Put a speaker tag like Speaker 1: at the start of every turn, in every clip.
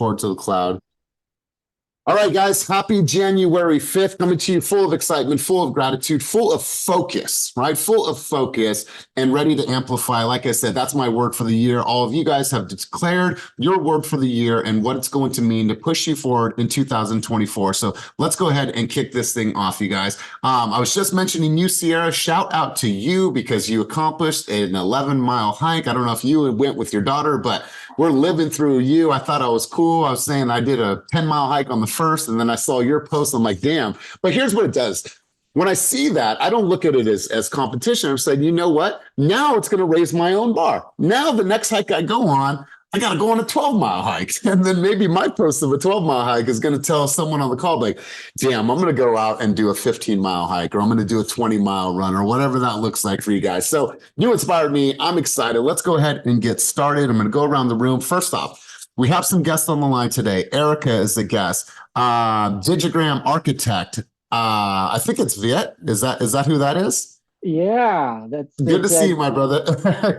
Speaker 1: Forward to the cloud. All right, guys, happy January 5th, coming to you full of excitement, full of gratitude, full of focus, right? Full of focus and ready to amplify. Like I said, that's my word for the year. All of you guys have declared your word for the year and what it's going to mean to push you forward in 2024. So let's go ahead and kick this thing off, you guys. I was just mentioning you, Sierra. Shout out to you because you accomplished an 11-mile hike. I don't know if you went with your daughter, but we're living through you. I thought I was cool. I was saying I did a 10-mile hike on the first, and then I saw your post. I'm like, damn. But here's what it does. When I see that, I don't look at it as competition. I'm saying, you know what? Now it's going to raise my own bar. Now the next hike I go on, I got to go on a 12-mile hike. And then maybe my post of a 12-mile hike is going to tell someone on the call, like, damn, I'm going to go out and do a 15-mile hike, or I'm going to do a 20-mile run, or whatever that looks like for you guys. So you inspired me. I'm excited. Let's go ahead and get started. I'm going to go around the room. First off, we have some guests on the line today. Erica is the guest. Digigram architect. I think it's Viet. Is that who that is?
Speaker 2: Yeah, that's
Speaker 1: good to see you, my brother.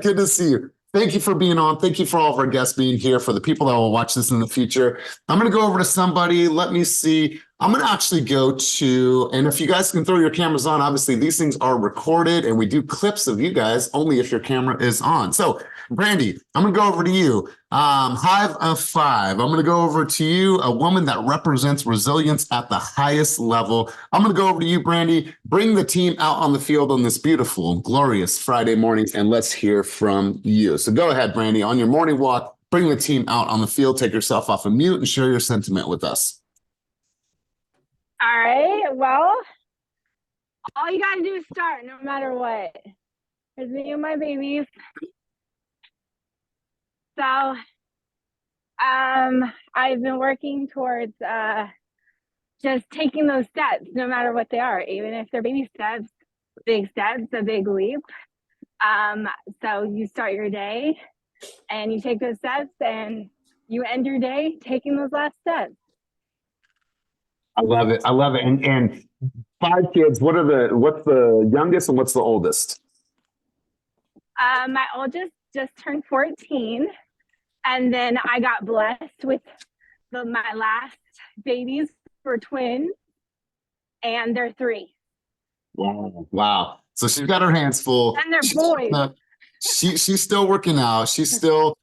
Speaker 1: Good to see you. Thank you for being on. Thank you for all of our guests being here. For the people that will watch this in the future, I'm going to go over to somebody. Let me see. I'm going to actually go to, and if you guys can throw your cameras on, obviously these things are recorded and we do clips of you guys only if your camera is on. So Brandy, I'm going to go over to you. Hive of Five. I'm going to go over to you, a woman that represents resilience at the highest level. I'm going to go over to you, Brandy. Bring the team out on the field on this beautiful, glorious Friday morning, and let's hear from you. So go ahead, Brandy, on your morning walk, bring the team out on the field, take yourself off of mute, and share your sentiment with us.
Speaker 3: All right, well, all you got to do is start no matter what. There's me and my babies. So I've been working towards just taking those steps, no matter what they are, even if they're baby steps, a big leap. So you start your day and you take those steps and you end your day taking those last steps.
Speaker 1: I love it. I love it. And 5 kids, what's the youngest and what's the oldest?
Speaker 3: My oldest just turned 14. And then I got blessed with my last babies were twins, and they're 3.
Speaker 1: Wow. Wow. So she's got her hands full.
Speaker 3: And they're boys.
Speaker 1: She's still working out. She's still,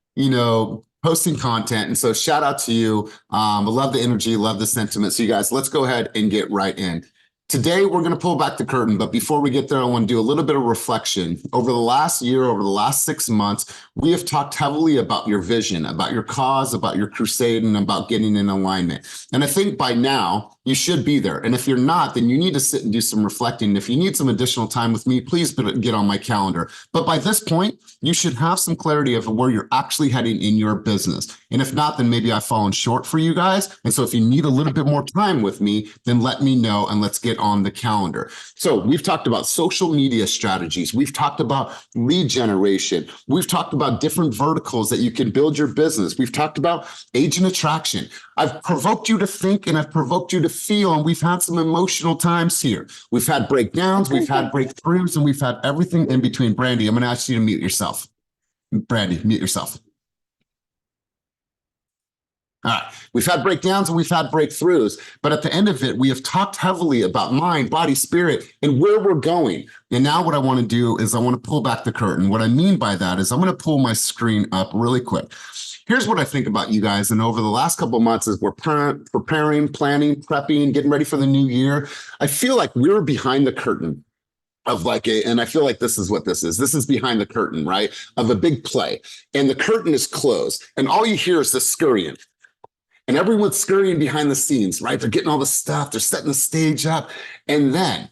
Speaker 1: posting content. And so shout out to you. I love the energy, love the sentiment. So you guys, let's go ahead and get right in. Today, we're going to pull back the curtain, but before we get there, I want to do a little bit of reflection. Over the last year, over the last 6 months, we have talked heavily about your vision, about your cause, about your crusade, and about getting in alignment. And I think by now, you should be there. And if you're not, then you need to sit and do some reflecting. If you need some additional time with me, please get on my calendar. But by this point, you should have some clarity of where you're actually heading in your business. And if not, then maybe I've fallen short for you guys. And so if you need a little bit more time with me, then let me know and let's get on the calendar. So we've talked about social media strategies. We've talked about lead generation. We've talked about different verticals that you can build your business. We've talked about agent attraction. I've provoked you to think and I've provoked you to feel, and we've had some emotional times here. We've had breakdowns, we've had breakthroughs, and we've had everything in between. Brandy, I'm going to ask you to mute yourself. Brandy, mute yourself. All right. We've had breakdowns and we've had breakthroughs, but at the end of it, we have talked heavily about mind, body, spirit, and where we're going. And now what I want to do is I want to pull back the curtain. What I mean by that is I'm going to pull my screen up really quick. Here's what I think about you guys. And over the last couple of months, as we're preparing, planning, prepping, getting ready for the new year, I feel like we're behind the curtain of and I feel like this is what this is. This is behind the curtain, right? Of a big play. And the curtain is closed. And all you hear is the scurrying. And everyone's scurrying behind the scenes, right? They're getting all the stuff. They're setting the stage up. And then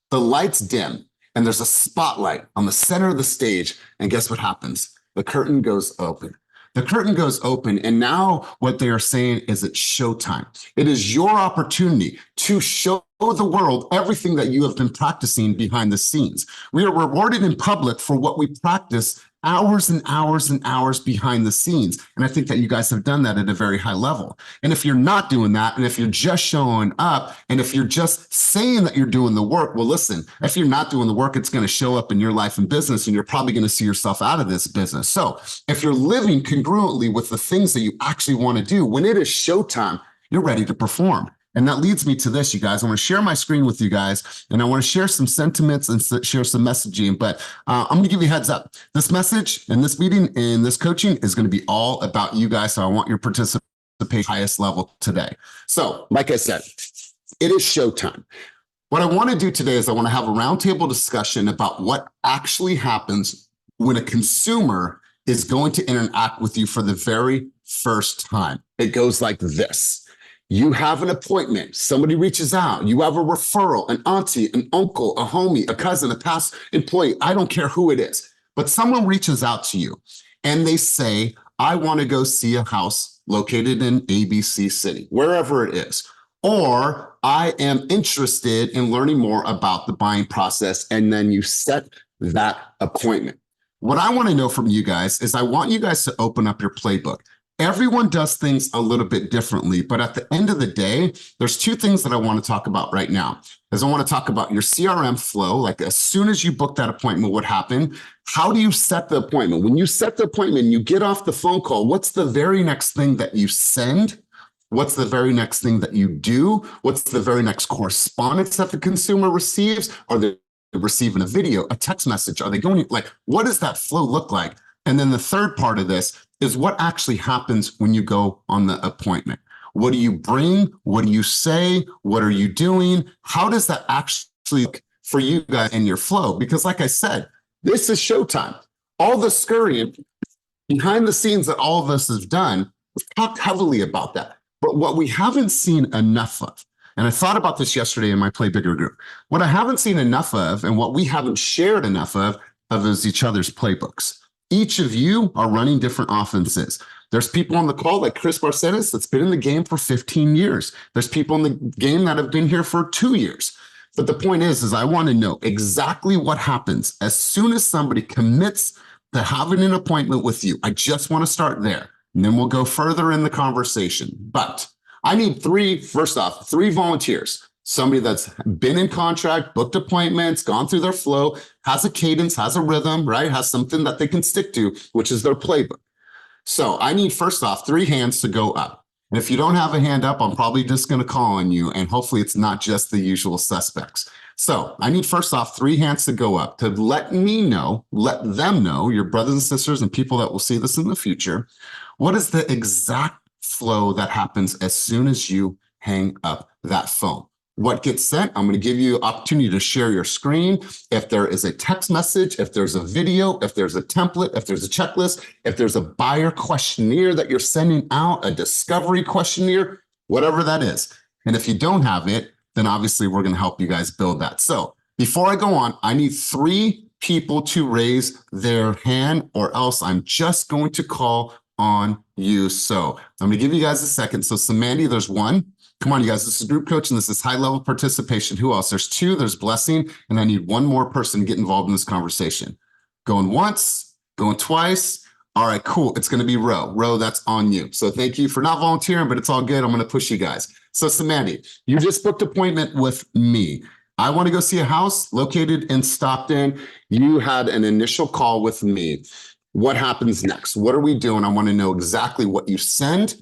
Speaker 1: the lights dim and there's a spotlight on the center of the stage. And guess what happens? The curtain goes open. The curtain goes open. And now what they are saying is it's showtime. It is your opportunity to show the world everything that you have been practicing behind the scenes. We are rewarded in public for what we practice hours and hours and hours behind the scenes. And I think that you guys have done that at a very high level. And if you're not doing that, and if you're just showing up, and if you're just saying that you're doing the work, well, listen, if you're not doing the work, it's going to show up in your life and business, and you're probably going to see yourself out of this business. So if you're living congruently with the things that you actually want to do, when it is showtime, you're ready to perform. And that leads me to this, you guys. I want to share my screen with you guys, and I want to share some sentiments and share some messaging. But I'm going to give you a heads up. This message and this meeting and this coaching is going to be all about you guys. So I want your participation highest level today. So, like I said, it is showtime. What I want to do today is I want to have a roundtable discussion about what actually happens when a consumer is going to interact with you for the very first time. It goes like this. You have an appointment, somebody reaches out, you have a referral, an auntie, an uncle, a homie, a cousin, a past employee, I don't care who it is, but someone reaches out to you and they say, I want to go see a house located in ABC city, wherever it is, or I am interested in learning more about the buying process, and then you set that appointment. What I want to know from you guys is I want you guys to open up your playbook. Everyone does things a little bit differently, but at the end of the day, there's two things that I want to talk about right now. Is I want to talk about your CRM flow, like as soon as you book that appointment, what happened? How do you set the appointment? When you set the appointment, you get off the phone call, what's the very next thing that you send? What's the very next thing that you do? What's the very next correspondence that the consumer receives? Are they receiving a video, a text message? Are they going, like, what does that flow look like? And then the third part of this is what actually happens when you go on the appointment. What do you bring? What do you say? What are you doing? How does that actually look for you guys in your flow? Because like I said, this is showtime. All the scurrying behind the scenes that all of us have done, we've talked heavily about that. But what we haven't seen enough of, and I thought about this yesterday in my Play Bigger group, what I haven't seen enough of and what we haven't shared enough of is each other's playbooks. Each of you are running different offenses. There's people on the call like Chris Barcenas that's been in the game for 15 years. There's people in the game that have been here for 2 years. But the point is I want to know exactly what happens as soon as somebody commits to having an appointment with you. I just want to start there, and then we'll go further in the conversation. But I need three volunteers. Somebody that's been in contract, booked appointments, gone through their flow, has a cadence, has a rhythm, right? Has something that they can stick to, which is their playbook. So I need, first off, 3 hands to go up. And if you don't have a hand up, I'm probably just going to call on you. And hopefully it's not just the usual suspects. So I need, first off, 3 hands to go up to let me know, let them know, your brothers and sisters and people that will see this in the future, what is the exact flow that happens as soon as you hang up that phone. What gets sent, I'm going to give you an opportunity to share your screen. If there is a text message, if there's a video, if there's a template, if there's a checklist, if there's a buyer questionnaire that you're sending out, a discovery questionnaire, whatever that is. And if you don't have it, then obviously we're going to help you guys build that. So before I go on, I need 3 people to raise their hand, or else I'm just going to call on you. So I'm going to give you guys a second. So Samantha, there's 1. Come on, you guys. This is group coaching. This is high-level participation. Who else? There's 2. There's Blessing. And I need 1 more person to get involved in this conversation. Going once, going twice. All right, cool. It's going to be Ro. Ro, that's on you. So thank you for not volunteering, but it's all good. I'm going to push you guys. So Samantha, you just booked an appointment with me. I want to go see a house located in Stockton. You had an initial call with me. What happens next? What are we doing? I want to know exactly what you send,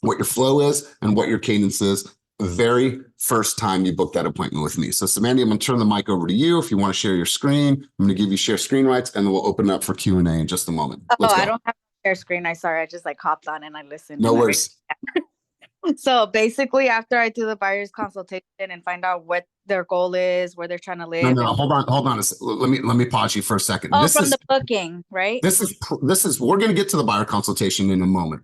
Speaker 1: what your flow is, and what your cadence is the very first time you book that appointment with me. So Samantha, I'm going to turn the mic over to you. If you want to share your screen, I'm going to give you share screen rights, and then we'll open it up for Q&A in just a moment. Let's go.
Speaker 2: I don't have to share screen. I just like hopped on and I listened.
Speaker 1: No worries.
Speaker 2: So basically, after I do the buyer's consultation and find out what their goal is, where they're trying to live.
Speaker 1: No, hold on. Let me pause you for a second.
Speaker 2: Oh, the booking, right?
Speaker 1: This is, we're going to get to the buyer consultation in a moment.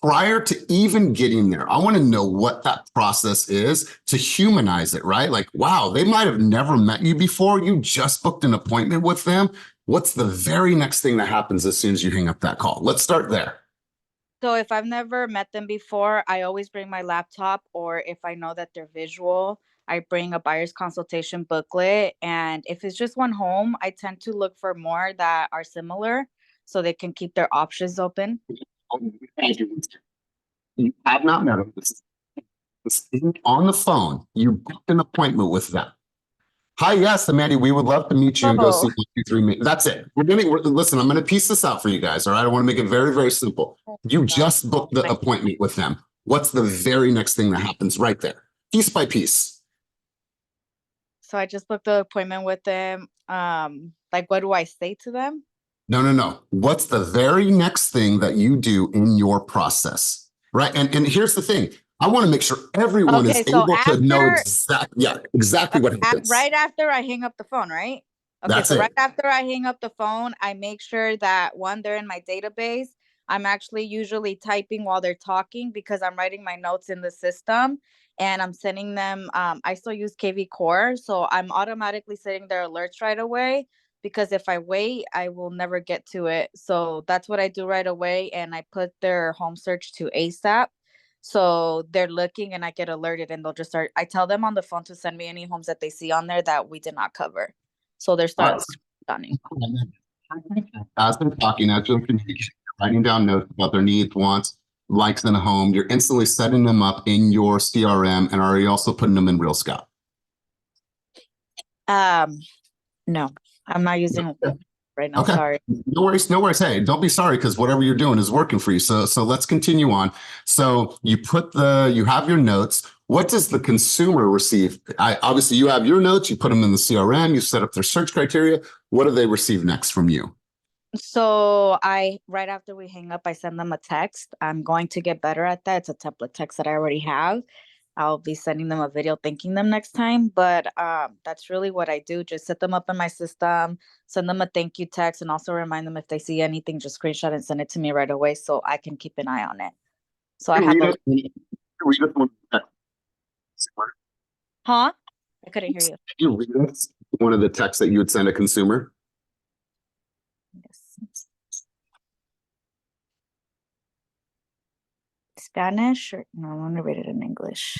Speaker 1: Prior to even getting there, I want to know what that process is to humanize it, right? Like, wow, they might have never met you before. You just booked an appointment with them. What's the very next thing that happens as soon as you hang up that call? Let's start there.
Speaker 2: So if I've never met them before, I always bring my laptop, or if I know that they're visual, I bring a buyer's consultation booklet. And if it's just one home, I tend to look for more that are similar so they can keep their options open.
Speaker 1: You have not met them. This isn't on the phone. You booked an appointment with them. Hi, yes, Amanda, we would love to meet you and go see
Speaker 2: Oh.
Speaker 1: 1, 2, 3. That's it. Listen, I'm going to piece this out for you guys. All right. I want to make it very, very simple. You just booked the appointment with them. What's the very next thing that happens right there? Piece by piece.
Speaker 2: So I just booked the appointment with them. Like, what do I say to them?
Speaker 1: No. What's the very next thing that you do in your process? Right. And here's the thing. I want to make sure everyone is
Speaker 2: Okay, so
Speaker 1: able to know
Speaker 2: after
Speaker 1: exactly what happens.
Speaker 2: right after I hang up the phone, right? Okay,
Speaker 1: That's
Speaker 2: so right
Speaker 1: it.
Speaker 2: after I hang up the phone, I make sure that one, they're in my database. I'm actually usually typing while they're talking because I'm writing my notes in the system and I'm sending them. I still use KV Core, so I'm automatically setting their alerts right away because if I wait, I will never get to it. So that's what I do right away. And I put their home search to ASAP. So they're looking and I get alerted and they'll just start. I tell them on the phone to send me any homes that they see on there that we did not cover. So they're
Speaker 1: All right.
Speaker 2: stunning.
Speaker 1: As they're talking, as you're communicating, writing down notes about their needs, wants, likes in a home, you're instantly setting them up in your CRM, and are you also putting them in Real Scout?
Speaker 2: No, I'm not using right now.
Speaker 1: Okay.
Speaker 2: Sorry.
Speaker 1: No worries. Hey, don't be sorry because whatever you're doing is working for you. So let's continue on. So you have your notes. What does the consumer receive? Obviously you have your notes, you put them in the CRM, you set up their search criteria. What do they receive next from you?
Speaker 2: So right after we hang up, I send them a text. I'm going to get better at that. It's a template text that I already have. I'll be sending them a video thanking them next time. But that's really what I do. Just set them up in my system, send them a thank you text, and also remind them if they see anything, just screenshot and send it to me right away so I can keep an eye on it. So I have Huh? I couldn't hear you.
Speaker 1: You read us one of the texts that you would send a consumer?
Speaker 2: Yes. Spanish or no, I want to read it in English.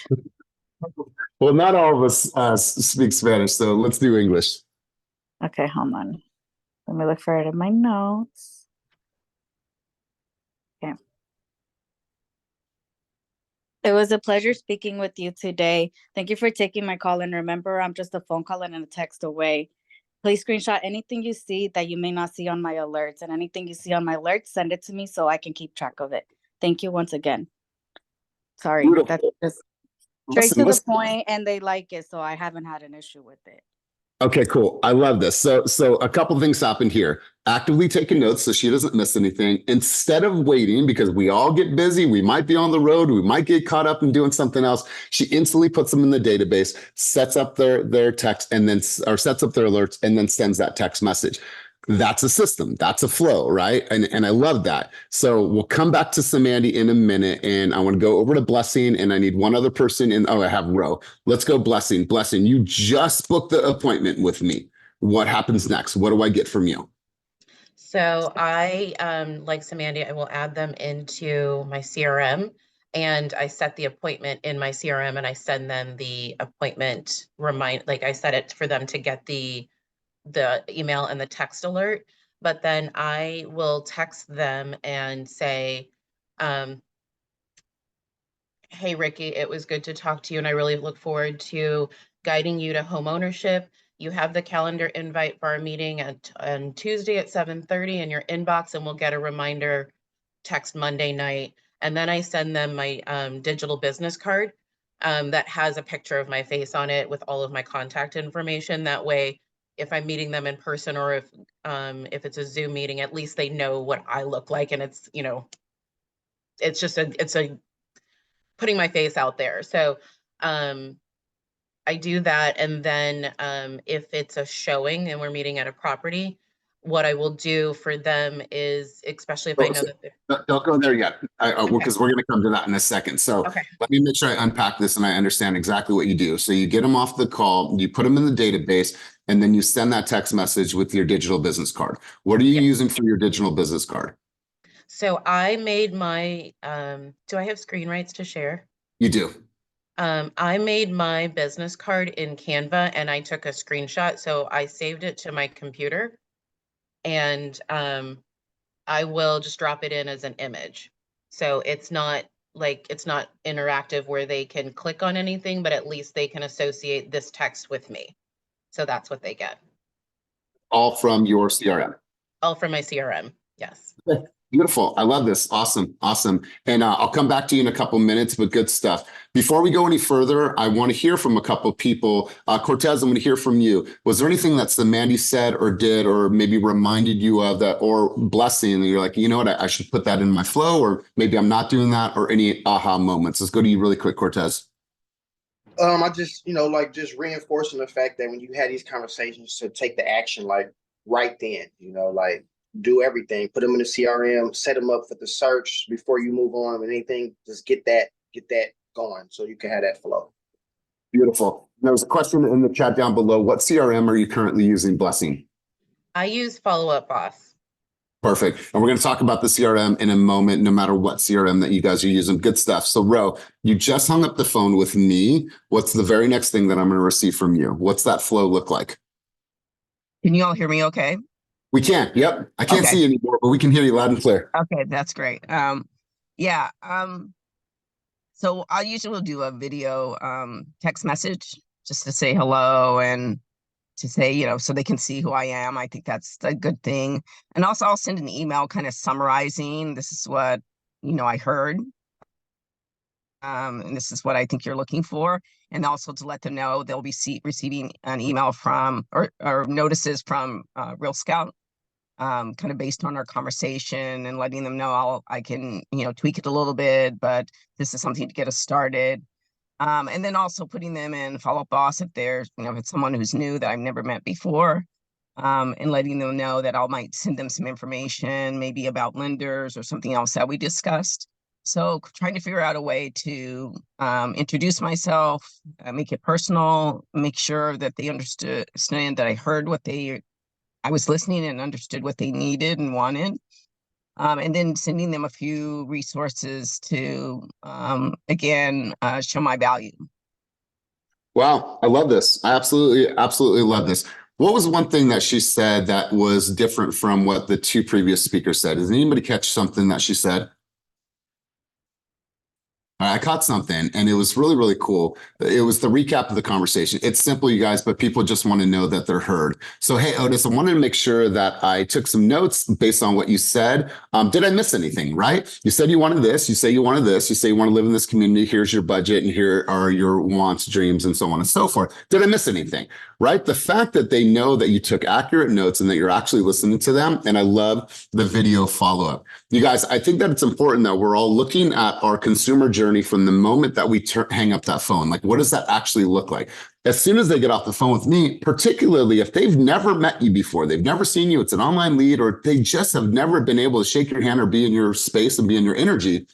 Speaker 1: Well, not all of us speak Spanish, so let's do English.
Speaker 2: Okay, hold on. Let me look for it in my notes. Okay. It was a pleasure speaking with you today. Thank you for taking my call. And remember, I'm just a phone call and a text away. Please screenshot anything you see that you may not see on my alerts, and anything you see on my alerts, send it to me so I can keep track of it. Thank you once again. Sorry,
Speaker 1: Beautiful.
Speaker 2: that's just straight to the point, and they like it, so I haven't had an issue with it.
Speaker 1: Okay, cool. I love this. So a couple things happened here. Actively taking notes so she doesn't miss anything. Instead of waiting, because we all get busy, we might be on the road, we might get caught up in doing something else. She instantly puts them in the database, sets up their text, and then sets up their alerts, and then sends that text message. That's a system. That's a flow, right? And I love that. So we'll come back to Samandy in a minute, and I want to go over to Blessing, and I need one other person. And I have Ro. Let's go, Blessing. Blessing, you just booked the appointment with me. What happens next? What do I get from you?
Speaker 4: So I, like Samandy, I will add them into my CRM, and I set the appointment in my CRM, and I send them the appointment like I set it for them to get the email and the text alert. But then I will text them and say, hey, Ricky, it was good to talk to you, and I really look forward to guiding you to home ownership. You have the calendar invite for our meeting on Tuesday at 7:30 in your inbox, and we'll get a reminder text Monday night. And then I send them my digital business card that has a picture of my face on it with all of my contact information. That way, if I'm meeting them in person, or if it's a Zoom meeting, at least they know what I look like, and it's it's a putting my face out there. So I do that. And then if it's a showing and we're meeting at a property, what I will do for them is, especially if I know that they're...
Speaker 1: Don't go there yet, because we're going to come to that in a second. So let me make sure I unpack this and I understand exactly what you do. So you get them off the call, you put them in the database, and then you send that text message with your digital business card. What are you using for your digital business card?
Speaker 4: So I made my, do I have screen rights to share?
Speaker 1: You do.
Speaker 4: I made my business card in Canva and I took a screenshot. So I saved it to my computer and I will just drop it in as an image. So it's not interactive where they can click on anything, but at least they can associate this text with me. So that's what they get.
Speaker 1: All from your CRM.
Speaker 4: All from my CRM. Yes.
Speaker 1: Okay. Beautiful. I love this. Awesome. Awesome. And I'll come back to you in a couple minutes, but good stuff. Before we go any further, I want to hear from a couple people. Cortez, I'm going to hear from you. Was there anything that Mandy said or did, or maybe reminded you of that, or blessing, and you're like, you know what, I should put that in my flow, or maybe I'm not doing that, or any aha moments? Let's go to you really quick, Cortez.
Speaker 5: I just, like just reinforcing the fact that when you had these conversations, to take the action, like right then, like do everything, put them in the CRM, set them up for the search before you move on with anything. Just get that going so you can have that flow.
Speaker 1: Beautiful. There was a question in the chat down below. What CRM are you currently using, Blessing?
Speaker 4: I use Follow Up Boss.
Speaker 1: Perfect. And we're going to talk about the CRM in a moment, no matter what CRM that you guys are using. Good stuff. So Ro, you just hung up the phone with me. What's the very next thing that I'm going to receive from you? What's that flow look like?
Speaker 6: Can you all hear me okay?
Speaker 1: We can. Yep. I can't
Speaker 6: Okay.
Speaker 1: see you anymore, but we can hear you loud and clear.
Speaker 6: Okay, that's great. Yeah. So I usually will do a video text message just to say hello and to say, so they can see who I am. I think that's a good thing. And also I'll send an email kind of summarizing, this is what, I heard. And this is what I think you're looking for. And also to let them know they'll be receiving an email from or notices from Real Scout. Kind of based on our conversation and letting them know I can, tweak it a little bit, but this is something to get us started. And then also putting them in Follow Up Boss if there's, if it's someone who's new that I've never met before, and letting them know that I might send them some information, maybe about lenders or something else that we discussed. So trying to figure out a way to introduce myself, make it personal, make sure that they understand that I heard I was listening and understood what they needed and wanted. And then sending them a few resources to, again, show my value.
Speaker 1: Wow. I love this. I absolutely love this. What was one thing that she said that was different from what the two previous speakers said? Does anybody catch something that she said? I caught something and it was really, really cool. It was the recap of the conversation. It's simple, you guys, but people just want to know that they're heard. So, hey, Otis, I wanted to make sure that I took some notes based on what you said. Did I miss anything, right? You said you wanted this. You say you wanted this. You say you want to live in this community. Here's your budget and here are your wants, dreams, and so on and so forth. Did I miss anything, right? The fact that they know that you took accurate notes and that you're actually listening to them. And I love the video follow-up. You guys, I think that it's important that we're all looking at our consumer journey from the moment that we hang up that phone. Like, what does that actually look like? As soon as they get off the phone with me, particularly if they've never met you before, they've never seen you, it's an online lead, or they just have never been able to shake your hand or be in your space and be in your energy.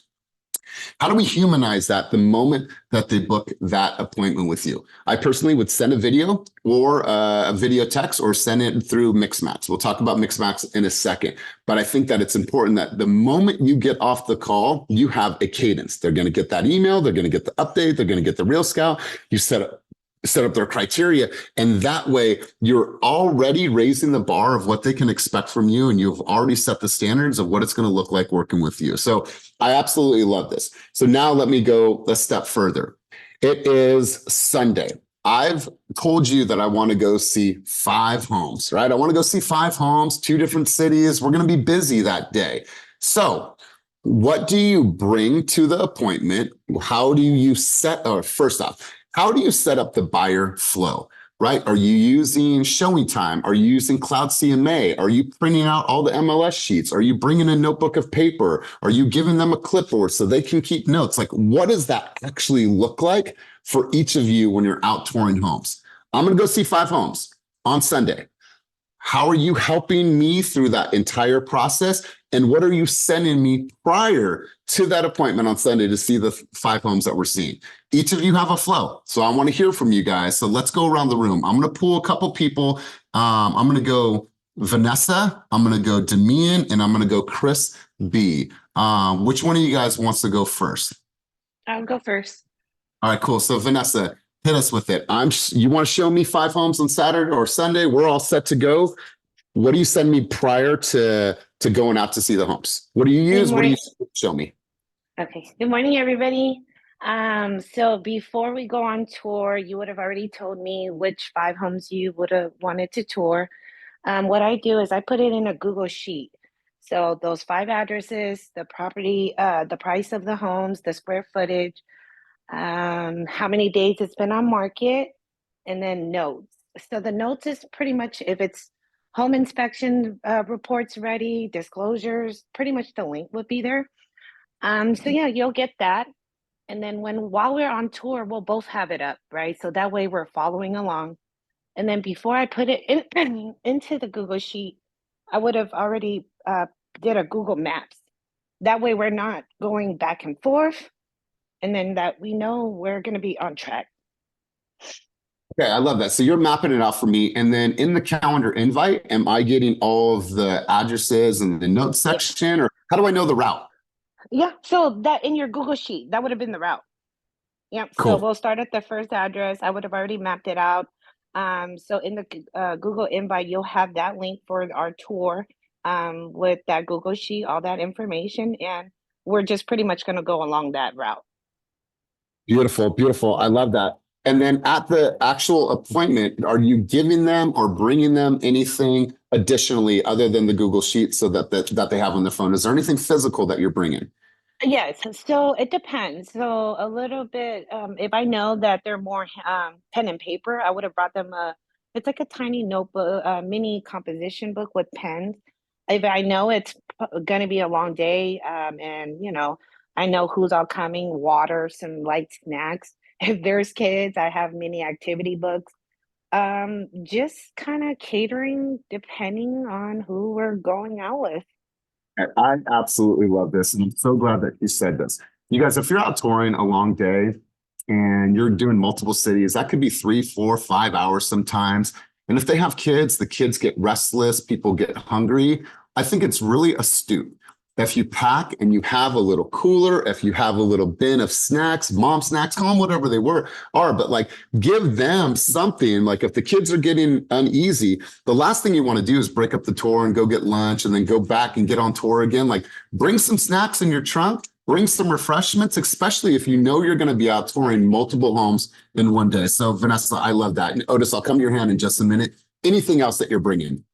Speaker 1: How do we humanize that the moment that they book that appointment with you? I personally would send a video or a video text or send it through Mixmax. We'll talk about Mixmax in a second. But I think that it's important that the moment you get off the call, you have a cadence. They're going to get that email. They're going to get the update. They're going to get the Real Scout. You set up their criteria. And that way you're already raising the bar of what they can expect from you. And you've already set the standards of what it's going to look like working with you. So I absolutely love this. So now let me go a step further. It is Sunday. I've told you that I want to go see 5 homes, right? I want to go see 5 homes, 2 different cities. We're going to be busy that day. So what do you bring to the appointment? How do you first off, how do you set up the buyer flow, right? Are you using showing time? Are you using Cloud CMA? Are you printing out all the MLS sheets? Are you bringing a notebook of paper? Are you giving them a clipboard so they can keep notes? Like, what does that actually look like for each of you when you're out touring homes? I'm going to go see 5 homes on Sunday. How are you helping me through that entire process? And what are you sending me prior to that appointment on Sunday to see the 5 homes that we're seeing? Each of you have a flow. So I want to hear from you guys. So let's go around the room. I'm going to pull a couple people. I'm going to go Vanessa. I'm going to go Demian, and I'm going to go Chris B. Which one of you guys wants to go first?
Speaker 7: I'll go first.
Speaker 1: All right, cool. So Vanessa, hit us with it. You want to show me 5 homes on Saturday or Sunday? We're all set to go. What do you send me prior to going out to see the homes? What do you
Speaker 7: Good
Speaker 1: use? What do you
Speaker 7: morning.
Speaker 1: show me?
Speaker 7: Okay. Good morning, everybody. So before we go on tour, you would have already told me which 5 homes you would have wanted to tour. What I do is I put it in a Google sheet. So those 5 addresses, the property, the price of the homes, the square footage, how many days it's been on market, and then notes. So the notes is pretty much if it's home inspection reports ready, disclosures, pretty much the link would be there. So yeah, you'll get that. And then while we're on tour, we'll both have it up, right? So that way we're following along. And then before I put it in into the Google Sheet, I would have already did a Google Maps. That way we're not going back and forth, and then that we know we're going to be on track.
Speaker 1: Okay, I love that. So you're mapping it out for me. And then in the calendar invite, am I getting all of the addresses and the notes section, or how do I know the route?
Speaker 7: Yeah, so that in your Google Sheet, that would have been the route. Yep. So
Speaker 1: Cool.
Speaker 7: we'll start at the first address. I would have already mapped it out. So in the Google invite, you'll have that link for our tour with that Google Sheet, all that information, and we're just pretty much going to go along that route.
Speaker 1: Beautiful, beautiful. I love that. And then at the actual appointment, are you giving them or bringing them anything additionally other than the Google Sheet so that they have on their phone? Is there anything physical that you're bringing?
Speaker 7: Yes, so it depends. So a little bit, if I know that they're more pen and paper, I would have brought them it's like a tiny notebook, a mini composition book with pens. If I know it's going to be a long day, and I know who's all coming, water, some light snacks. If there's kids, I have mini activity books. Just kind of catering depending on who we're going out with.
Speaker 1: I absolutely love this. And I'm so glad that you said this. You guys, if you're out touring a long day and you're doing multiple cities, that could be 3, 4, 5 hours sometimes. And if they have kids, the kids get restless, people get hungry. I think it's really astute. If you pack and you have a little cooler, if you have a little bin of snacks, mom snacks, call them whatever they are, but like give them something. Like if the kids are getting uneasy, the last thing you want to do is break up the tour and go get lunch and then go back and get on tour again. Like bring some snacks in your trunk, bring some refreshments, especially if you know you're going to be out touring multiple homes in one day. So Vanessa, I love that. And Otis, I'll come to your hand in just a minute. Anything else that you're bringing?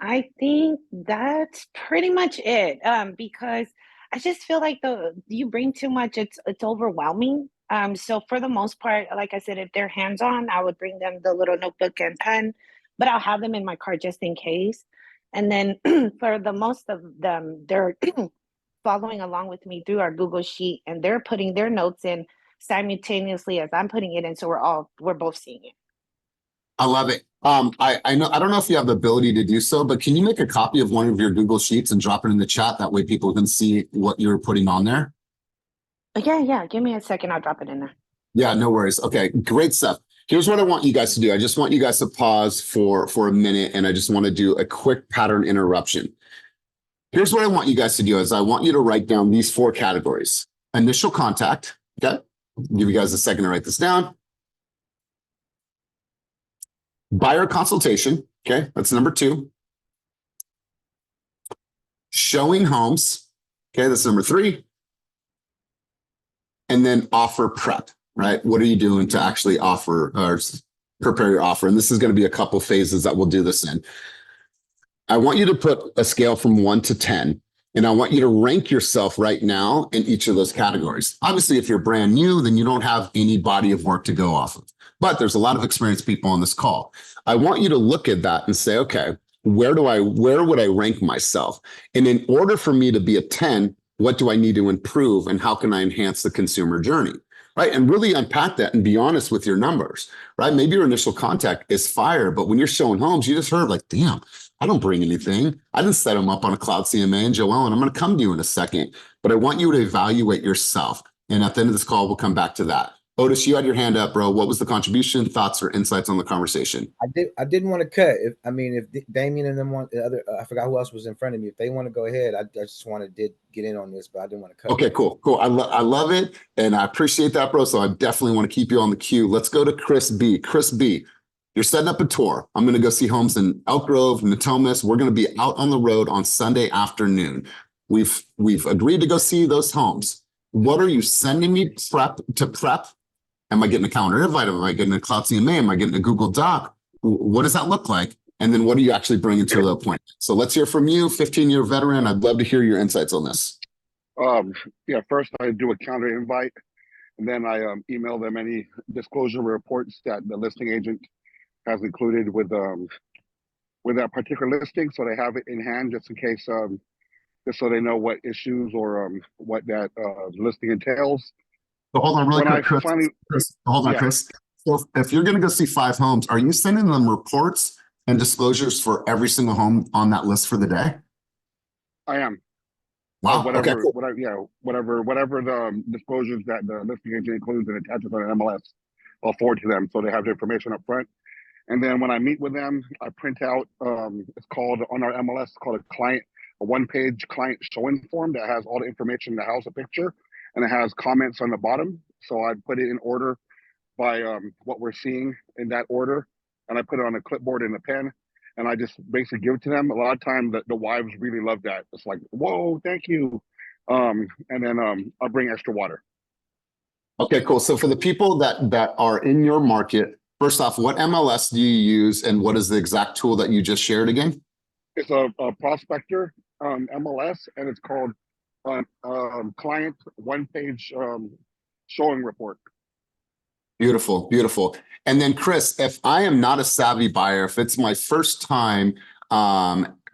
Speaker 7: I think that's pretty much it. Because I just feel like you bring too much, it's overwhelming. So for the most part, like I said, if they're hands-on, I would bring them the little notebook and pen, but I'll have them in my car just in case. And then for the most of them, they're following along with me through our Google Sheet, and they're putting their notes in simultaneously as I'm putting it in, so we're both seeing it.
Speaker 1: I love it. I know I don't know if you have the ability to do so, but can you make a copy of one of your Google Sheets and drop it in the chat? That way people can see what you're putting on there.
Speaker 7: Yeah. Give me a second. I'll drop it in there.
Speaker 1: Yeah, no worries. Okay, great stuff. Here's what I want you guys to do. I just want you guys to pause for a minute, and I just want to do a quick pattern interruption. Here's what I want you guys to do is I want you to write down these 4 categories. Initial contact. Okay, I'll give you guys a second to write this down. Buyer consultation. Okay, that's number 2. Showing homes. Okay, that's number 3. And then offer prep, right? What are you doing to actually offer or prepare your offer? And this is going to be a couple phases that we'll do this in. I want you to put a scale from 1 to 10, and I want you to rank yourself right now in each of those categories. Obviously, if you're brand new, then you don't have any body of work to go off of. But there's a lot of experienced people on this call. I want you to look at that and say, okay, where would I rank myself? And in order for me to be a 10, what do I need to improve and how can I enhance the consumer journey? Right? And really unpack that and be honest with your numbers, right? Maybe your initial contact is fire, but when you're showing homes, you just heard like, damn, I don't bring anything. I didn't set them up on a cloud CMA. And Joelle, and I'm going to come to you in a second, but I want you to evaluate yourself. And at the end of this call, we'll come back to that. Otis, you had your hand up, bro. What was the contribution, thoughts, or insights on the conversation?
Speaker 8: I didn't want to cut. If Damien and them want the other, I forgot who else was in front of me. If they want to go ahead, I just wanted to get in on this, but I didn't want to cut.
Speaker 1: Okay, cool. I love it, and I appreciate that, bro. So I definitely want to keep you on the queue. Let's go to Chris B. Chris B, you're setting up a tour. I'm going to go see homes in Elk Grove, Natomas. We're going to be out on the road on Sunday afternoon. We've agreed to go see those homes. What are you sending me to prep? Am I getting a calendar invite? Am I getting a Cloud CMA? Am I getting a Google Doc? What does that look like? And then what are you actually bringing to the appointment? So let's hear from you, 15-year veteran. I'd love to hear your insights on this.
Speaker 9: Yeah, first I do a calendar invite, and then I email them any disclosure reports that the listing agent has included with that particular listing, so they have it in hand just in case, just so they know what issues or what that listing entails.
Speaker 1: So hold on really quick, Chris. Hold on,
Speaker 9: yeah.
Speaker 1: Chris. So if you're going to go see 5 homes, are you sending them reports and disclosures for every single home on that list for the day?
Speaker 9: I am.
Speaker 1: Wow.
Speaker 9: Whatever,
Speaker 1: Okay, cool.
Speaker 9: whatever the disclosures that the listing agent includes and attaches on an MLS, I'll forward to them so they have the information up front. And then when I meet with them, I print out, it's called on our MLS, it's called a one-page client showing form that has all the information in the house, a picture, and it has comments on the bottom. So I put it in order by what we're seeing in that order, and I put it on a clipboard and a pen, and I just basically give it to them. A lot of times the wives really love that. It's like, whoa, thank you. And then I'll bring extra water.
Speaker 1: Okay, cool. So for the people that are in your market, first off, what MLS do you use, and what is the exact tool that you just shared again?
Speaker 9: It's a prospector MLS, and it's called client one-page showing report.
Speaker 1: Beautiful, beautiful. And then Chris, if I am not a savvy buyer, if it's my first time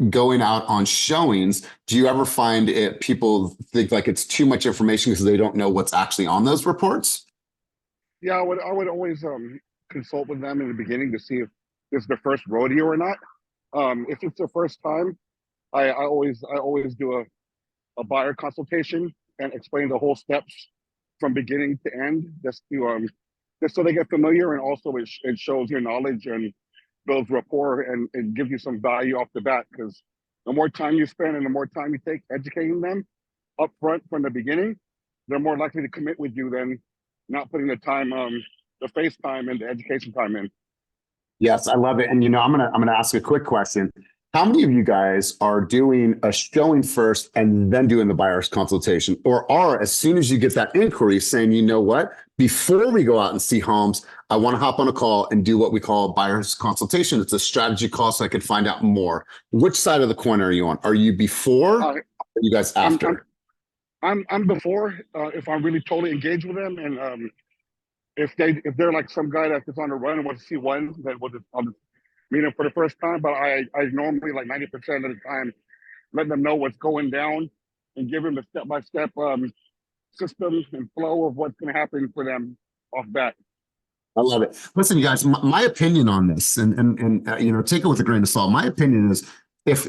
Speaker 1: going out on showings, do you ever find people think like it's too much information because they don't know what's actually on those reports?
Speaker 9: Yeah, I would always consult with them in the beginning to see if it's their first rodeo or not. If it's their first time, I always do a buyer consultation and explain the whole steps from beginning to end, just so they get familiar, and also it shows your knowledge and builds rapport and gives you some value off the bat, because the more time you spend and the more time you take educating them up front from the beginning, they're more likely to commit with you than not putting the time, the face time and the education time in.
Speaker 1: Yes, I love it. And I'm gonna ask a quick question. How many of you guys are doing a showing first and then doing the buyer's consultation, or are, as soon as you get that inquiry, saying, you know what, before we go out and see homes, I want to hop on a call and do what we call buyer's consultation? It's a strategy call so I can find out more. Which side of the coin are you on? Are you before? Or are you guys after?
Speaker 9: I'm before. If I'm really totally engaged with them, and if they're like some guy that's on a run and wants to see one, then I'll just meet them for the first time. But I normally, like 90% of the time, let them know what's going down and give them the step-by-step system and flow of what's going to happen for them off bat.
Speaker 1: I love it. Listen, you guys, my opinion on this, and take it with a grain of salt. My opinion is, if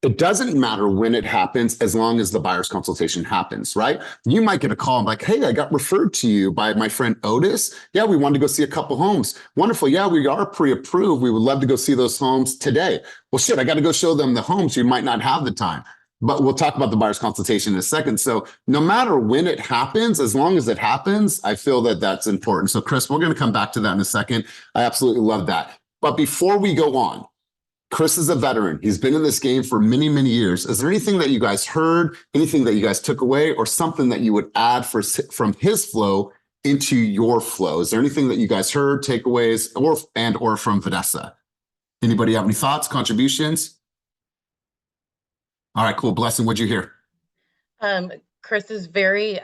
Speaker 1: it doesn't matter when it happens, as long as the buyer's consultation happens, right? You might get a call like, hey, I got referred to you by my friend Otis. Yeah, we wanted to go see a couple homes. Wonderful. Yeah, we are pre-approved. We would love to go see those homes today. Well, shit, I got to go show them the homes. You might not have the time. But we'll talk about the buyer's consultation in a second. So no matter when it happens, as long as it happens, I feel that that's important. So Chris, we're going to come back to that in a second. I absolutely love that. But before we go on, Chris is a veteran. He's been in this game for many, many years. Is there anything that you guys heard, anything that you guys took away, or something that you would add from his flow into your flow? Is there anything that you guys heard, takeaways, or from Vanessa? Anybody have any thoughts, contributions? All right, cool. Blessing, what'd you hear?
Speaker 4: Chris is very,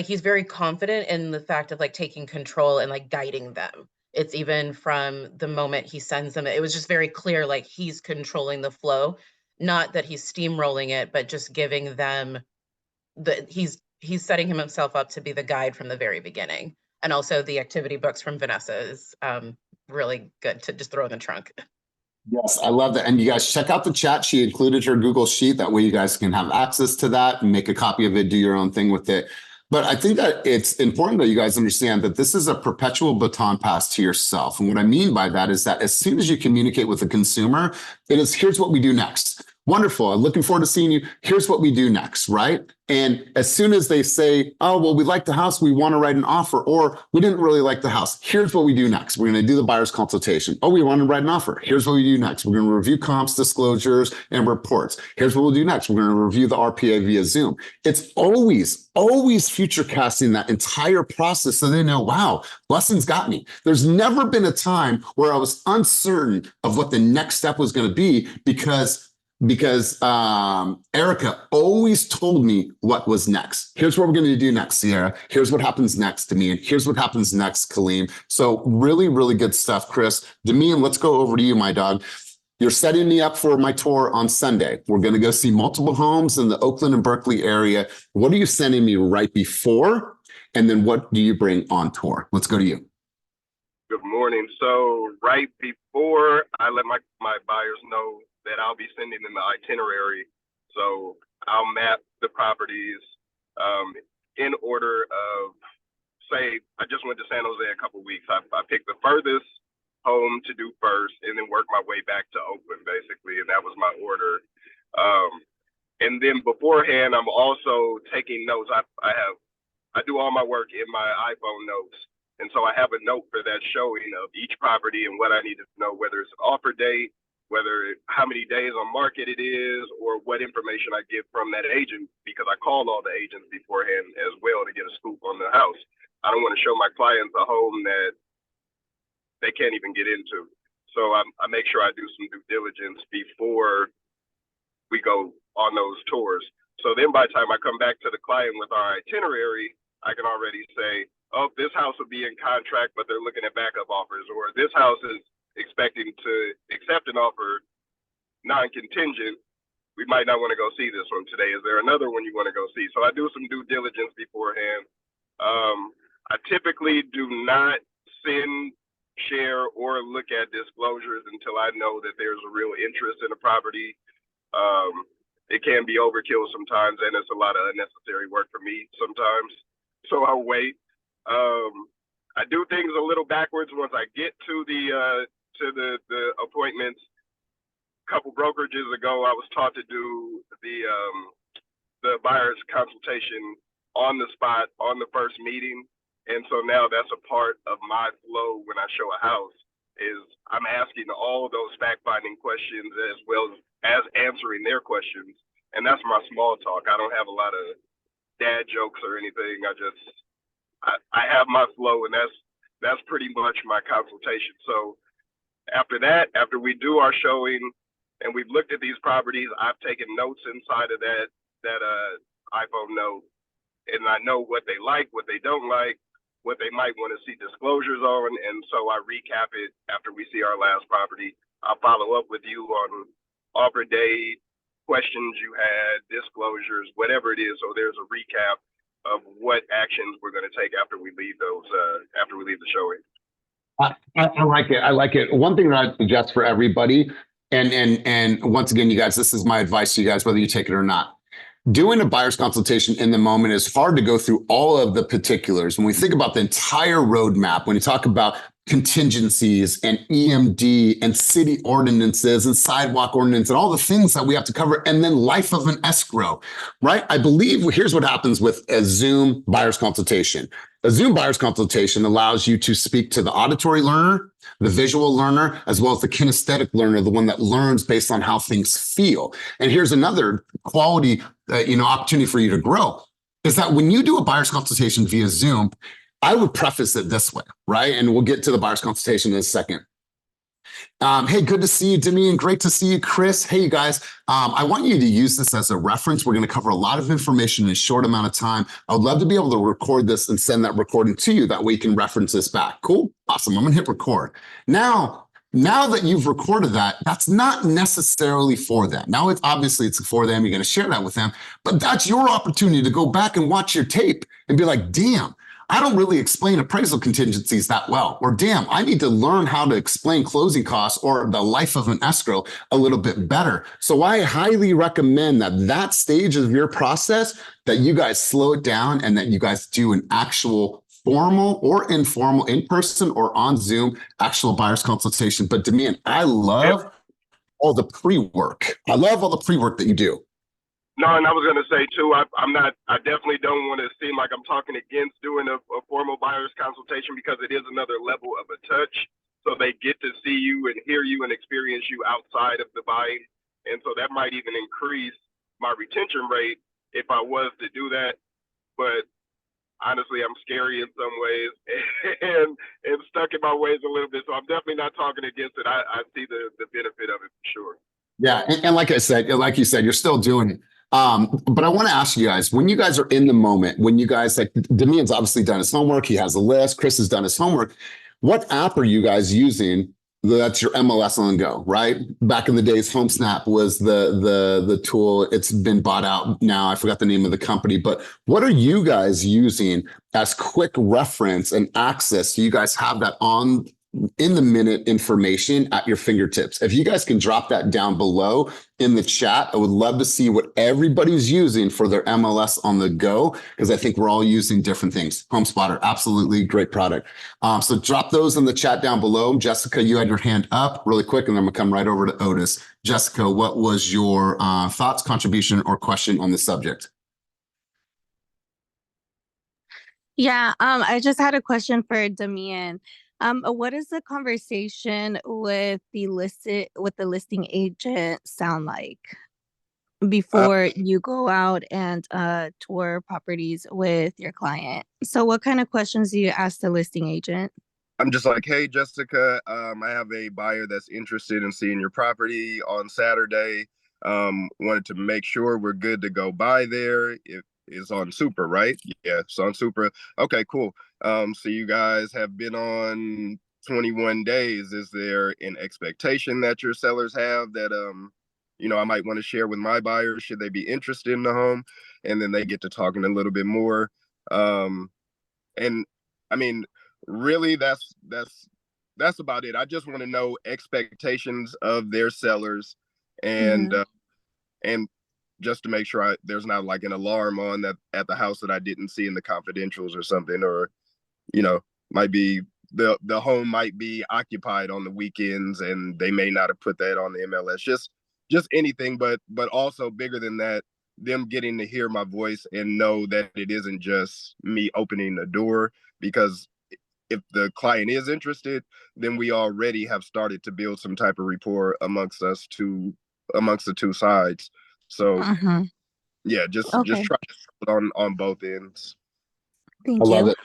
Speaker 4: he's very confident in the fact of taking control and guiding them. It's even from the moment he sends them, it was just very clear, he's controlling the flow, not that he's steamrolling it, but just giving them he's setting himself up to be the guide from the very beginning. And also the activity books from Vanessa is really good to just throw in the trunk.
Speaker 1: Yes, I love that. And you guys check out the chat. She included her Google Sheet. That way you guys can have access to that and make a copy of it, do your own thing with it. But I think that it's important that you guys understand that this is a perpetual baton pass to yourself. And what I mean by that is that as soon as you communicate with the consumer, it is, here's what we do next. Wonderful. I'm looking forward to seeing you. Here's what we do next, right? And as soon as they say, oh, well, we like the house, we want to write an offer, or we didn't really like the house, here's what we do next. We're going to do the buyer's consultation. Oh, we want to write an offer. Here's what we do next. We're going to review comps, disclosures, and reports. Here's what we'll do next. We're going to review the RPA via Zoom. It's always future casting that entire process so they know, wow, blessings got me. There's never been a time where I was uncertain of what the next step was going to be because Erica always told me what was next. Here's what we're going to do next, Sierra. Here's what happens next, Demian. Here's what happens next, Kaleem. So really, really good stuff, Chris. Demian, let's go over to you, my dog. You're setting me up for my tour on Sunday. We're going to go see multiple homes in the Oakland and Berkeley area. What are you sending me right before? And then what do you bring on tour? Let's go to you.
Speaker 10: Good morning. So right before I let my buyers know that I'll be sending them the itinerary. So I'll map the properties in order of, say, I just went to San Jose a couple of weeks. I picked the furthest home to do first and then work my way back to Oakland, basically. And that was my order. And then beforehand, I'm also taking notes. I do all my work in my iPhone notes. And so I have a note for that showing of each property and what I need to know, whether it's an offer date, how many days on market it is, or what information I get from that agent, because I call all the agents beforehand as well to get a scoop on the house. I don't want to show my clients a home that they can't even get into. So I make sure I do some due diligence before we go on those tours. So then by the time I come back to the client with our itinerary, I can already say, oh, this house will be in contract, but they're looking at backup offers, or this house is expecting to accept an offer non-contingent. We might not want to go see this one today. Is there another one you want to go see? So I do some due diligence beforehand. I typically do not send, share, or look at disclosures until I know that there's a real interest in a property. It can be overkill sometimes, and it's a lot of unnecessary work for me sometimes. So I'll wait. I do things a little backwards once I get to the appointments. A couple brokerages ago, I was taught to do the buyer's consultation on the spot on the first meeting, and so now that's a part of my flow when I show a house. Is I'm asking all those fact-finding questions as well as answering their questions, and that's my small talk. I don't have a lot of dad jokes or anything. I have my flow, and that's pretty much my consultation. So after that, after we do our showing and we've looked at these properties, I've taken notes inside of that iPhone note, and I know what they like, what they don't like, what they might want to see disclosures on, and so I recap it after we see our last property. I'll follow up with you on offer date, questions you had, disclosures, whatever it is. So there's a recap of what actions we're going to take after we leave the showing.
Speaker 1: I like it. I like it. One thing that I suggest for everybody, and once again, you guys, this is my advice to you guys, whether you take it or not. Doing a buyer's consultation in the moment is hard to go through all of the particulars. When we think about the entire roadmap, when you talk about contingencies and EMD and city ordinances and sidewalk ordinance and all the things that we have to cover, and then life of an escrow, right? I believe here's what happens with a Zoom buyer's consultation. A Zoom buyer's consultation allows you to speak to the auditory learner, the visual learner, as well as the kinesthetic learner, the one that learns based on how things feel. And here's another quality, opportunity for you to grow, is that when you do a buyer's consultation via Zoom, I would preface it this way, right? And we'll get to the buyer's consultation in a second. Hey, good to see you, Demian. Great to see you, Chris. Hey, you guys, I want you to use this as a reference. We're going to cover a lot of information in a short amount of time. I would love to be able to record this and send that recording to you. That way you can reference this back. Cool. Awesome. I'm going to hit record. Now, Now that you've recorded that, that's not necessarily for them. Now it's obviously it's for them. You're going to share that with them, but that's your opportunity to go back and watch your tape and be like, damn, I don't really explain appraisal contingencies that well. Or damn, I need to learn how to explain closing costs or the life of an escrow a little bit better. So I highly recommend that stage of your process, that you guys slow it down and that you guys do an actual formal or informal, in person or on Zoom, actual buyer's consultation. But Damian, I love all the pre-work. I love all the pre-work that you do.
Speaker 10: No, and I was going to say too, I definitely don't want to seem like I'm talking against doing a formal buyer's consultation, because it is another level of a touch. So they get to see you and hear you and experience you outside of the buying. And so that might even increase my retention rate if I was to do that. But honestly, I'm scary in some ways and stuck in my ways a little bit. So I'm definitely not talking against it. I see the benefit of it for sure.
Speaker 1: Yeah. And like I said, like you said, you're still doing it. But I want to ask you guys, when you guys are in the moment, when you guys, like Damian's obviously done his homework, he has a list, Chris has done his homework. What app are you guys using? That's your MLS on go, right? Back in the days, HomeSnap was the tool. It's been bought out now. I forgot the name of the company, but what are you guys using as quick reference and access so you guys have that on in the minute information at your fingertips? If you guys can drop that down below in the chat, I would love to see what everybody's using for their MLS on the go, because I think we're all using different things. HomeSpotter, absolutely great product. So drop those in the chat down below. Jessica, you had your hand up really quick, and then I'm gonna come right over to Otis. Jessica, what was your thoughts, contribution, or question on the subject?
Speaker 11: Yeah, I just had a question for Damian. What is the conversation with the listing agent sound like before you go out and tour properties with your client? So what kind of questions do you ask the listing agent?
Speaker 12: I'm just like, hey, Jessica, I have a buyer that's interested in seeing your property on Saturday. Wanted to make sure we're good to go by there. It is on Super, right? Yeah, it's on Super. Okay, cool. So you guys have been on 21 days. Is there an expectation that your sellers have that, I might want to share with my buyers? Should they be interested in the home? And then they get to talking a little bit more. And I mean, really, that's about it. I just want to know expectations of their sellers, and and just to make sure there's not like an alarm on that at the house that I didn't see in the confidentials or something, or might be the home might be occupied on the weekends and they may not have put that on the MLS. Just anything, but also bigger than that, them getting to hear my voice and know that it isn't just me opening the door. Because if the client is interested, then we already have started to build some type of rapport amongst the two sides. So yeah, just try on both ends.
Speaker 11: Thank
Speaker 1: I love
Speaker 11: you.
Speaker 1: it.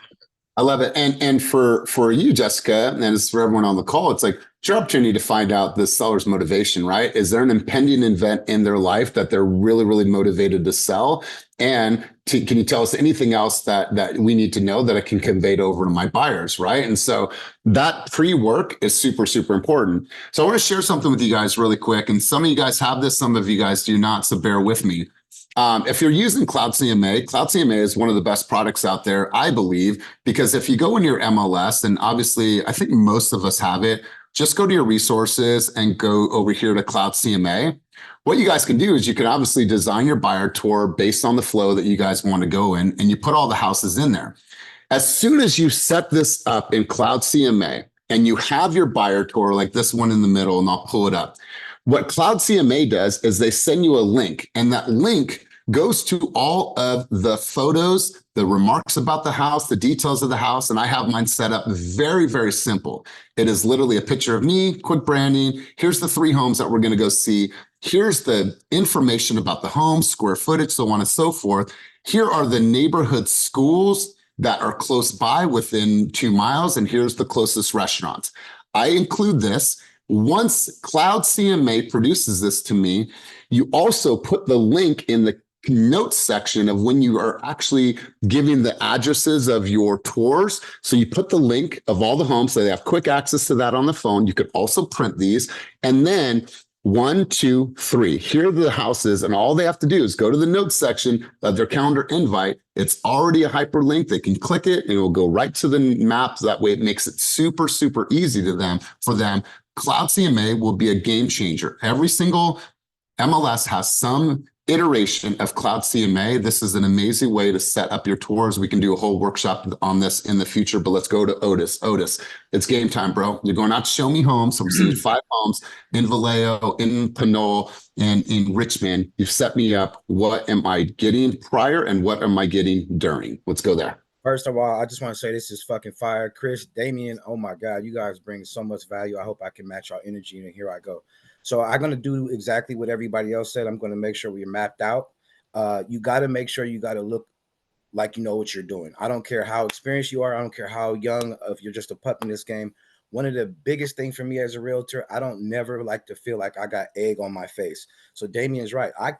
Speaker 1: I love it. And for you, Jessica, and it's for everyone on the call, it's like it's your opportunity to find out the seller's motivation, right? Is there an impending event in their life that they're really, really motivated to sell? And can you tell us anything else that we need to know that I can convey over to my buyers, right? And so that pre-work is super, super important. So I want to share something with you guys really quick. And some of you guys have this, some of you guys do not, so bear with me. If you're using Cloud CMA is one of the best products out there, I believe, because if you go in your MLS, and obviously I think most of us have it, just go to your resources and go over here to Cloud CMA. What you guys can do is you can obviously design your buyer tour based on the flow that you guys want to go in, and you put all the houses in there. As soon as you set this up in Cloud CMA and you have your buyer tour like this one in the middle, and I'll pull it up. What Cloud CMA does is they send you a link, and that link goes to all of the photos, the remarks about the house, the details of the house. And I have mine set up very, very simple. It is literally a picture of me, quick branding. Here's the 3 homes that we're going to go see. Here's the information about the home, square footage, so on and so forth. Here are the neighborhood schools that are close by within 2 miles. And here's the closest restaurants. I include this. Once Cloud CMA produces this to me, you also put the link in the notes section of when you are actually giving the addresses of your tours. So you put the link of all the homes, so they have quick access to that on the phone. You could also print these. And then 1, 2, 3. Here are the houses, and all they have to do is go to the notes section of their calendar invite. It's already a hyperlink. They can click it, and it will go right to the map. That way, it makes it super, super easy to them. For them, Cloud CMA will be a game changer. Every single MLS has some iteration of Cloud CMA. This is an amazing way to set up your tours. We can do a whole workshop on this in the future, but let's go to Otis. Otis, it's game time, bro. You're going out to show me homes. So I'm seeing 5 homes in Vallejo, in Pinole, and in Richmond. You've set me up. What am I getting prior and what am I getting during? Let's go there.
Speaker 8: First of all, I just want to say this is fucking fire. Chris, Damien, oh my God, you guys bring so much value. I hope I can match our energy, and here I go. So I'm going to do exactly what everybody else said. I'm going to make sure we're mapped out. You got to make sure you got to look like you know what you're doing. I don't care how experienced you are. I don't care how young, if you're just a pup in this game. One of the biggest things for me as a realtor, I don't never like to feel like I got egg on my face. So Damien's right. I'll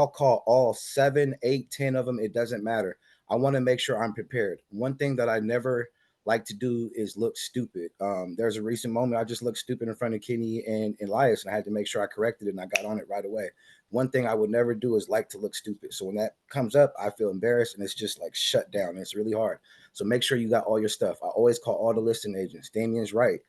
Speaker 8: call all 7, 8, 10 of them. It doesn't matter. I want to make sure I'm prepared. One thing that I never like to do is look stupid. There's a recent moment I just looked stupid in front of Kenny and Elias, and I had to make sure I corrected it, and I got on it right away. One thing I would never do is like to look stupid. So when that comes up, I feel embarrassed, and it's just like shut down. It's really hard. So make sure you got all your stuff. I always call all the listing agents. Damien's right.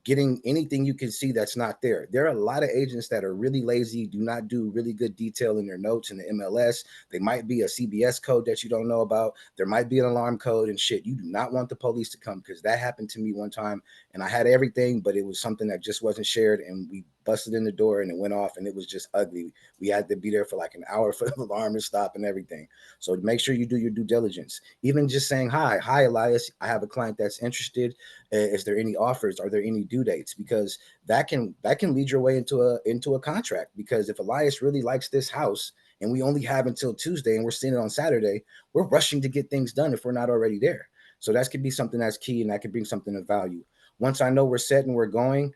Speaker 8: Getting anything you can see that's not there. There are a lot of agents that are really lazy, do not do really good detail in their notes in the MLS. They might be a CBS code that you don't know about. There might be an alarm code and shit. You do not want the police to come, because that happened to me one time, and I had everything, but it was something that just wasn't shared, and we busted in the door and it went off, and it was just ugly. We had to be there for like an hour for the alarm to stop and everything. So make sure you do your due diligence. Even just saying, hi Elias, I have a client that's interested. Is there any offers? Are there any due dates? Because that can lead your way into a contract. Because if Elias really likes this house and we only have until Tuesday and we're seeing it on Saturday, we're rushing to get things done if we're not already there. So that could be something that's key, and that could bring something of value. Once I know we're set and we're going,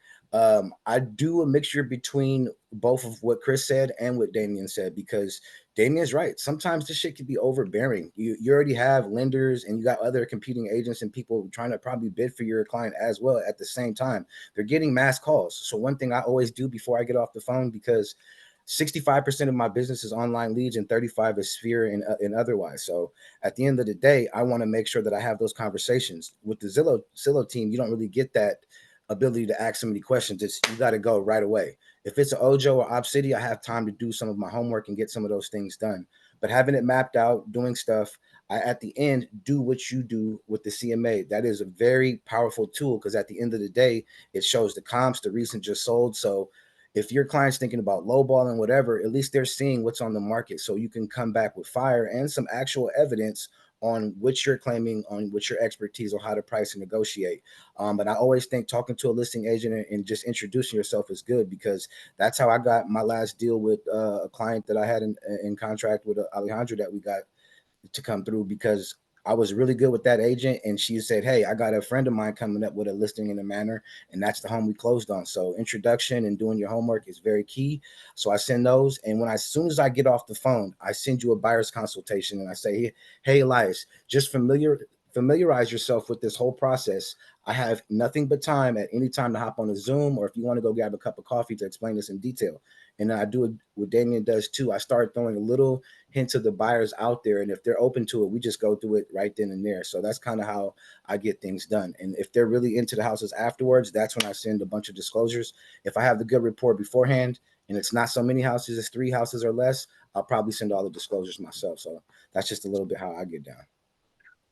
Speaker 8: I do a mixture between both of what Chris said and what Damien said, because Damien's right. Sometimes this shit can be overbearing. You already have lenders, and you got other competing agents and people trying to probably bid for your client as well at the same time. They're getting mass calls. So one thing I always do before I get off the phone, because 65% of my business is online leads and 35 is sphere and otherwise. So at the end of the day, I want to make sure that I have those conversations with the Zillow team. You don't really get that ability to ask so many questions. You got to go right away. If it's an Ojo or Obsidy, I have time to do some of my homework and get some of those things done. But having it mapped out, doing stuff, I at the end do what you do with the CMA. That is a very powerful tool, because at the end of the day, it shows the comps, the recent just sold. So if your client's thinking about lowballing, whatever, at least they're seeing what's on the market. So you can come back with fire and some actual evidence on what you're claiming, on what your expertise on how to price and negotiate. But I always think talking to a listing agent and just introducing yourself is good, because that's how I got my last deal with a client that I had in contract with Alejandro that we got to come through, because I was really good with that agent, and she said, hey, I got a friend of mine coming up with a listing in a manor, and that's the home we closed on. So introduction and doing your homework is very key. So I send those, and as soon as I get off the phone, I send you a buyer's consultation, and I say, hey Elias, just familiarize yourself with this whole process. I have nothing but time at any time to hop on a Zoom, or if you want to go grab a cup of coffee to explain this in detail. And then I do what Damien does too. I start throwing a little hints of the buyers out there, and if they're open to it, we just go through it right then and there. So that's kind of how I get things done. And if they're really into the houses afterwards, that's when I send a bunch of disclosures. If I have the good report beforehand and it's not so many houses, it's 3 houses or less, I'll probably send all the disclosures myself. So that's just a little bit how I get down.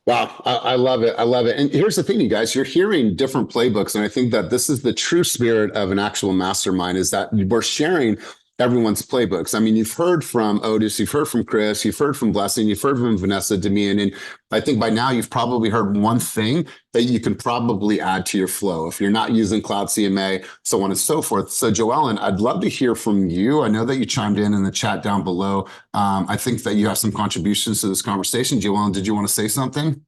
Speaker 1: Wow, I love it. I love it. And here's the thing, you guys, you're hearing different playbooks. And I think that this is the true spirit of an actual mastermind, is that we're sharing everyone's playbooks. I mean, you've heard from Otis, you've heard from Chris, you've heard from Blessing, you've heard from Vanessa, Damien, and I think by now you've probably heard one thing that you can probably add to your flow if you're not using Cloud CMA, so on and so forth. So Joellen, I'd love to hear from you. I know that you chimed in the chat down below. I think that you have some contributions to this conversation. Joellen, did you want to say something?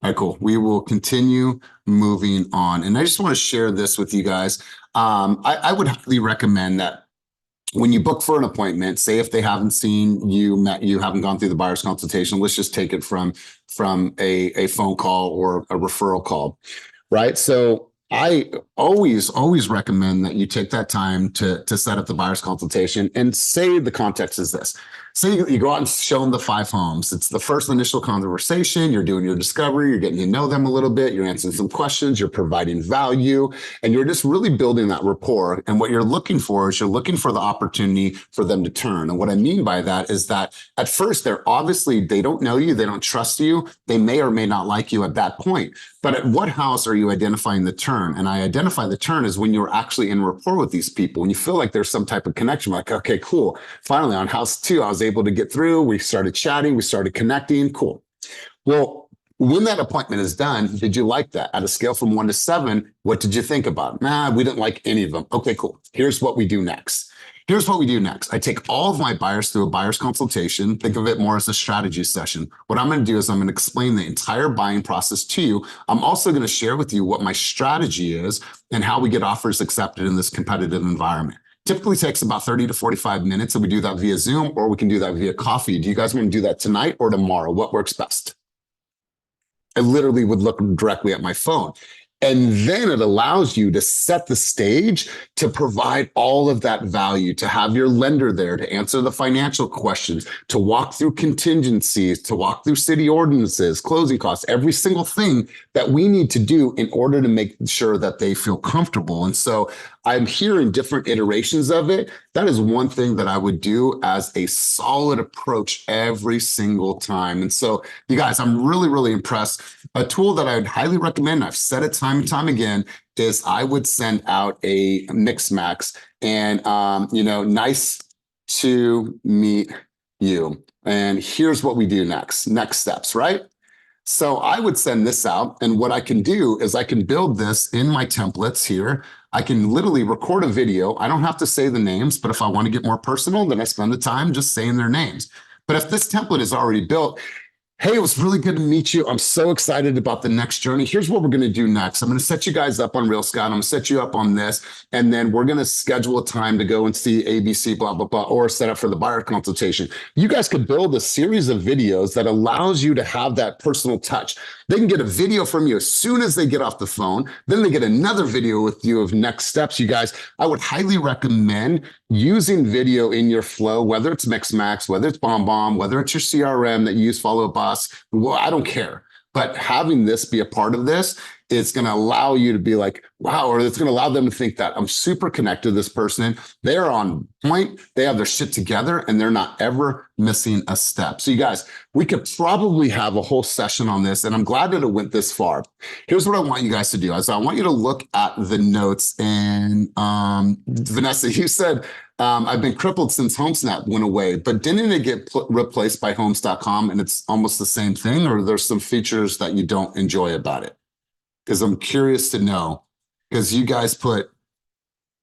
Speaker 1: All right, cool. We will continue moving on. And I just want to share this with you guys. I would highly recommend that when you book for an appointment, say if they haven't seen you, met you, haven't gone through the buyer's consultation, let's just take it from a phone call or a referral call, right? So I always recommend that you take that time to set up the buyer's consultation, and say the context is this. Say you go out and show them the 5 homes. It's the first initial conversation. You're doing your discovery. You're getting to know them a little bit. You're answering some questions. You're providing value, and you're just really building that rapport. And what you're looking for is you're looking for the opportunity for them to turn. And what I mean by that is that at first they don't know you. They don't trust you. They may or may not like you at that point. But at what house are you identifying the turn? And I identify the turn is when you're actually in rapport with these people, and you feel like there's some type of connection. Like, okay, cool. Finally, on house 2, I was able to get through. We started chatting. We started connecting. Cool. Well, when that appointment is done, did you like that? At a scale from 1 to 7, what did you think about it? Nah, we didn't like any of them. Okay, cool. Here's what we do next. I take all of my buyers through a buyer's consultation. Think of it more as a strategy session. What I'm going to do is I'm going to explain the entire buying process to you. I'm also going to share with you what my strategy is and how we get offers accepted in this competitive environment. Typically takes about 30 to 45 minutes, and we do that via Zoom, or we can do that via coffee. Do you guys want to do that tonight or tomorrow? What works best? I literally would look directly at my phone. And then it allows you to set the stage to provide all of that value, to have your lender there to answer the financial questions, to walk through contingencies, to walk through city ordinances, closing costs, every single thing that we need to do in order to make sure that they feel comfortable. And so I'm hearing different iterations of it. That is one thing that I would do as a solid approach every single time. And so, you guys, I'm really, really impressed. A tool that I would highly recommend, I've said it time and time again, is I would send out a mix max and, nice to meet you. And here's what we do next steps, right? So I would send this out, and what I can do is I can build this in my templates here. I can literally record a video. I don't have to say the names, but if I want to get more personal, then I spend the time just saying their names. But if this template is already built, hey, it was really good to meet you. I'm so excited about the next journey. Here's what we're going to do next. I'm going to set you guys up on Real Scout. I'm going to set you up on this. And then we're going to schedule a time to go and see ABC, blah, blah, blah, or set up for the buyer consultation. You guys could build a series of videos that allows you to have that personal touch. They can get a video from you as soon as they get off the phone. Then they get another video with you of next steps. You guys, I would highly recommend using video in your flow, whether it's Mixmax, whether it's BombBomb, whether it's your CRM that you use Follow Up Boss. Well, I don't care. But having this be a part of this, it's going to allow you to be like, wow, or it's going to allow them to think that I'm super connected to this person. They're on point. They have their shit together, and they're not ever missing a step. So you guys, we could probably have a whole session on this, and I'm glad that it went this far. Here's what I want you guys to do. I want you to look at the notes. And Vanessa, you said, I've been crippled since HomeSnap went away, but didn't it get replaced by homes.com, and it's almost the same thing, or there's some features that you don't enjoy about it? Because I'm curious to know, because you guys put,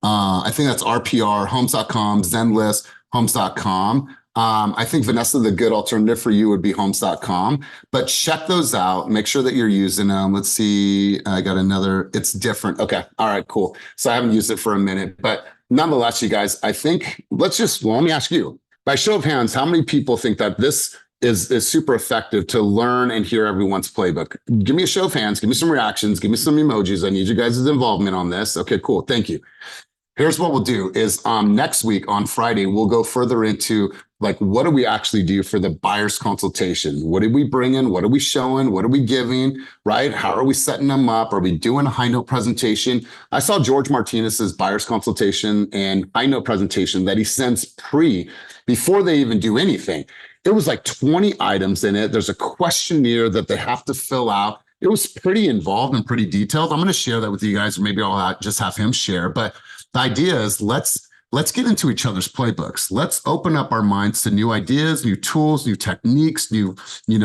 Speaker 1: I think that's RPR, homes.com, Zenlist, homes.com. I think, Vanessa, the good alternative for you would be homes.com, but check those out. Make sure that you're using them. Let's see. I got another. It's different. Okay. All right, cool. So I haven't used it for a minute, but nonetheless, you guys, I think let me ask you, by show of hands, how many people think that this is super effective to learn and hear everyone's playbook? Give me a show of hands. Give me some reactions. Give me some emojis. I need you guys' involvement on this. Okay, cool. Thank you. Here's what we'll do is next week on Friday, we'll go further into like, what do we actually do for the buyer's consultation? What did we bring in? What are we showing? What are we giving, right? How are we setting them up? Are we doing a high note presentation? I saw George Martinez's buyer's consultation and high note presentation that he sends before they even do anything. It was like 20 items in it. There's a questionnaire that they have to fill out. It was pretty involved and pretty detailed. I'm going to share that with you guys, or maybe I'll just have him share. But the idea is let's get into each other's playbooks. Let's open up our minds to new ideas, new tools, new techniques, new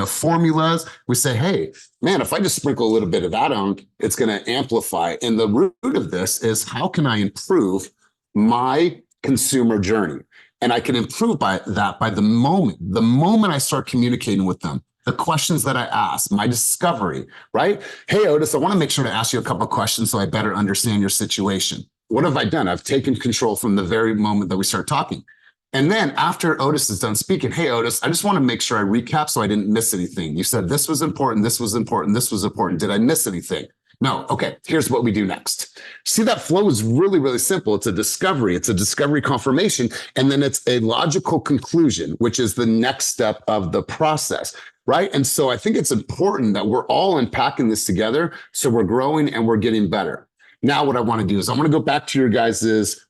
Speaker 1: formulas. We say, hey, man, if I just sprinkle a little bit of that on, it's going to amplify. And the root of this is, how can I improve my consumer journey? And I can improve by the moment I start communicating with them, the questions that I ask, my discovery, right? Hey, Otis, I want to make sure to ask you a couple of questions so I better understand your situation. What have I done? I've taken control from the very moment that we start talking. And then after Otis is done speaking, hey, Otis, I just want to make sure I recap so I didn't miss anything. You said this was important, this was important, this was important. Did I miss anything? No. Okay, here's what we do next. See, that flow is really, really simple. It's a discovery confirmation, and then it's a logical conclusion, which is the next step of the process, right? And so I think it's important that we're all unpacking this together so we're growing and we're getting better. Now, what I want to do is I want to go back to your guys's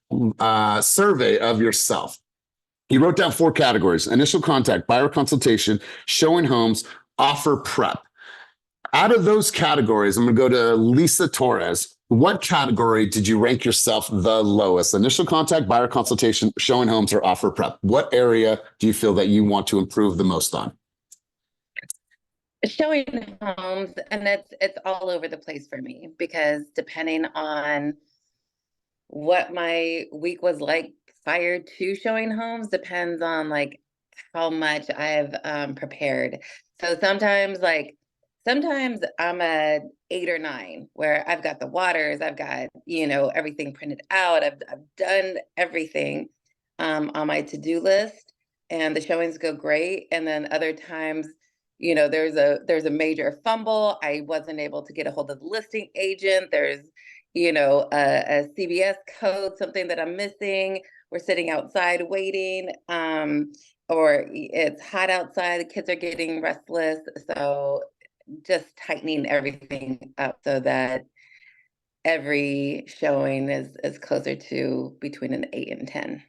Speaker 1: survey of yourself. You wrote down 4 categories: initial contact, buyer consultation, showing homes, offer prep. Out of those categories, I'm going to go to Lisa Torres. What category did you rank yourself the lowest? Initial contact, buyer consultation, showing homes, or offer prep? What area do you feel that you want to improve the most on?
Speaker 13: Showing homes, and it's all over the place for me, because depending on what my week was like prior to showing homes depends on like how much I've prepared. So sometimes I'm a 8 or 9, where I've got the waters, I've got, everything printed out, I've done everything on my to-do list, and the showings go great. And then other times, there's a major fumble. I wasn't able to get a hold of the listing agent. There's a CBS code, something that I'm missing. We're sitting outside waiting, or it's hot outside, the kids are getting restless. So just tightening everything up so that every showing is closer to between an 8 and 10.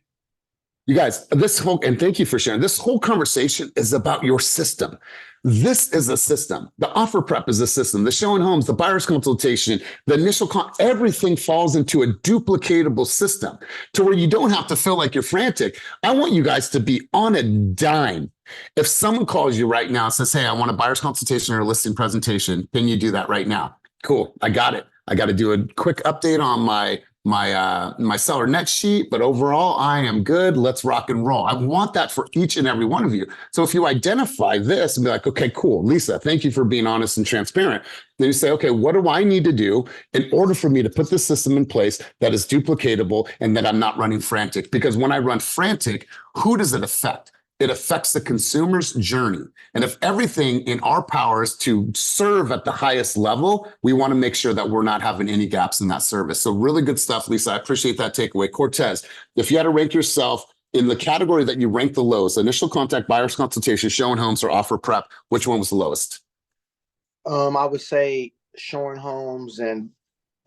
Speaker 1: You guys, and thank you for sharing. This whole conversation is about your system. This is a system. The offer prep is a system. The showing homes, the buyer's consultation, the initial everything falls into a duplicatable system to where you don't have to feel like you're frantic. I want you guys to be on a dime. If someone calls you right now and says, hey, I want a buyer's consultation or a listing presentation, can you do that right now? Cool, I got it. I got to do a quick update on my seller net sheet, but overall I am good. Let's rock and roll. I want that for each and every one of you. So if you identify this and be like, okay, cool, Lisa, thank you for being honest and transparent. Then you say, okay, what do I need to do in order for me to put this system in place that is duplicatable and that I'm not running frantic? Because when I run frantic, who does it affect? It affects the consumer's journey. And if everything in our power is to serve at the highest level, we want to make sure that we're not having any gaps in that service. So really good stuff, Lisa. I appreciate that takeaway. Cortez, if you had to rank yourself in the category that you rank the lowest, initial contact, buyer's consultation, showing homes, or offer prep, which one was the lowest?
Speaker 5: I would say showing homes and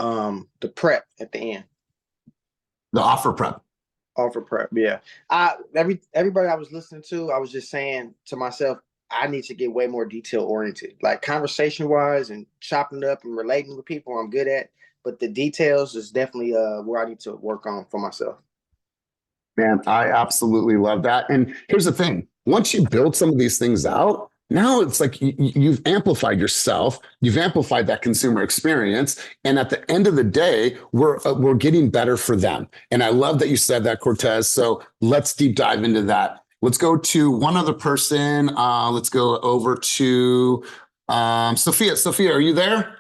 Speaker 5: the prep at the end.
Speaker 1: The offer prep.
Speaker 5: Offer prep, yeah. Everybody I was listening to, I was just saying to myself, I need to get way more detail oriented. Like conversation wise and chopping up and relating with people, I'm good at. But the details is definitely where I need to work on for myself.
Speaker 1: Man, I absolutely love that. And here's the thing. Once you build some of these things out, now it's like you've amplified yourself, you've amplified that consumer experience, and at the end of the day, we're getting better for them. And I love that you said that, Cortez. So let's deep dive into that. Let's go to one other person. Let's go over to Sophia. Sophia, are you there?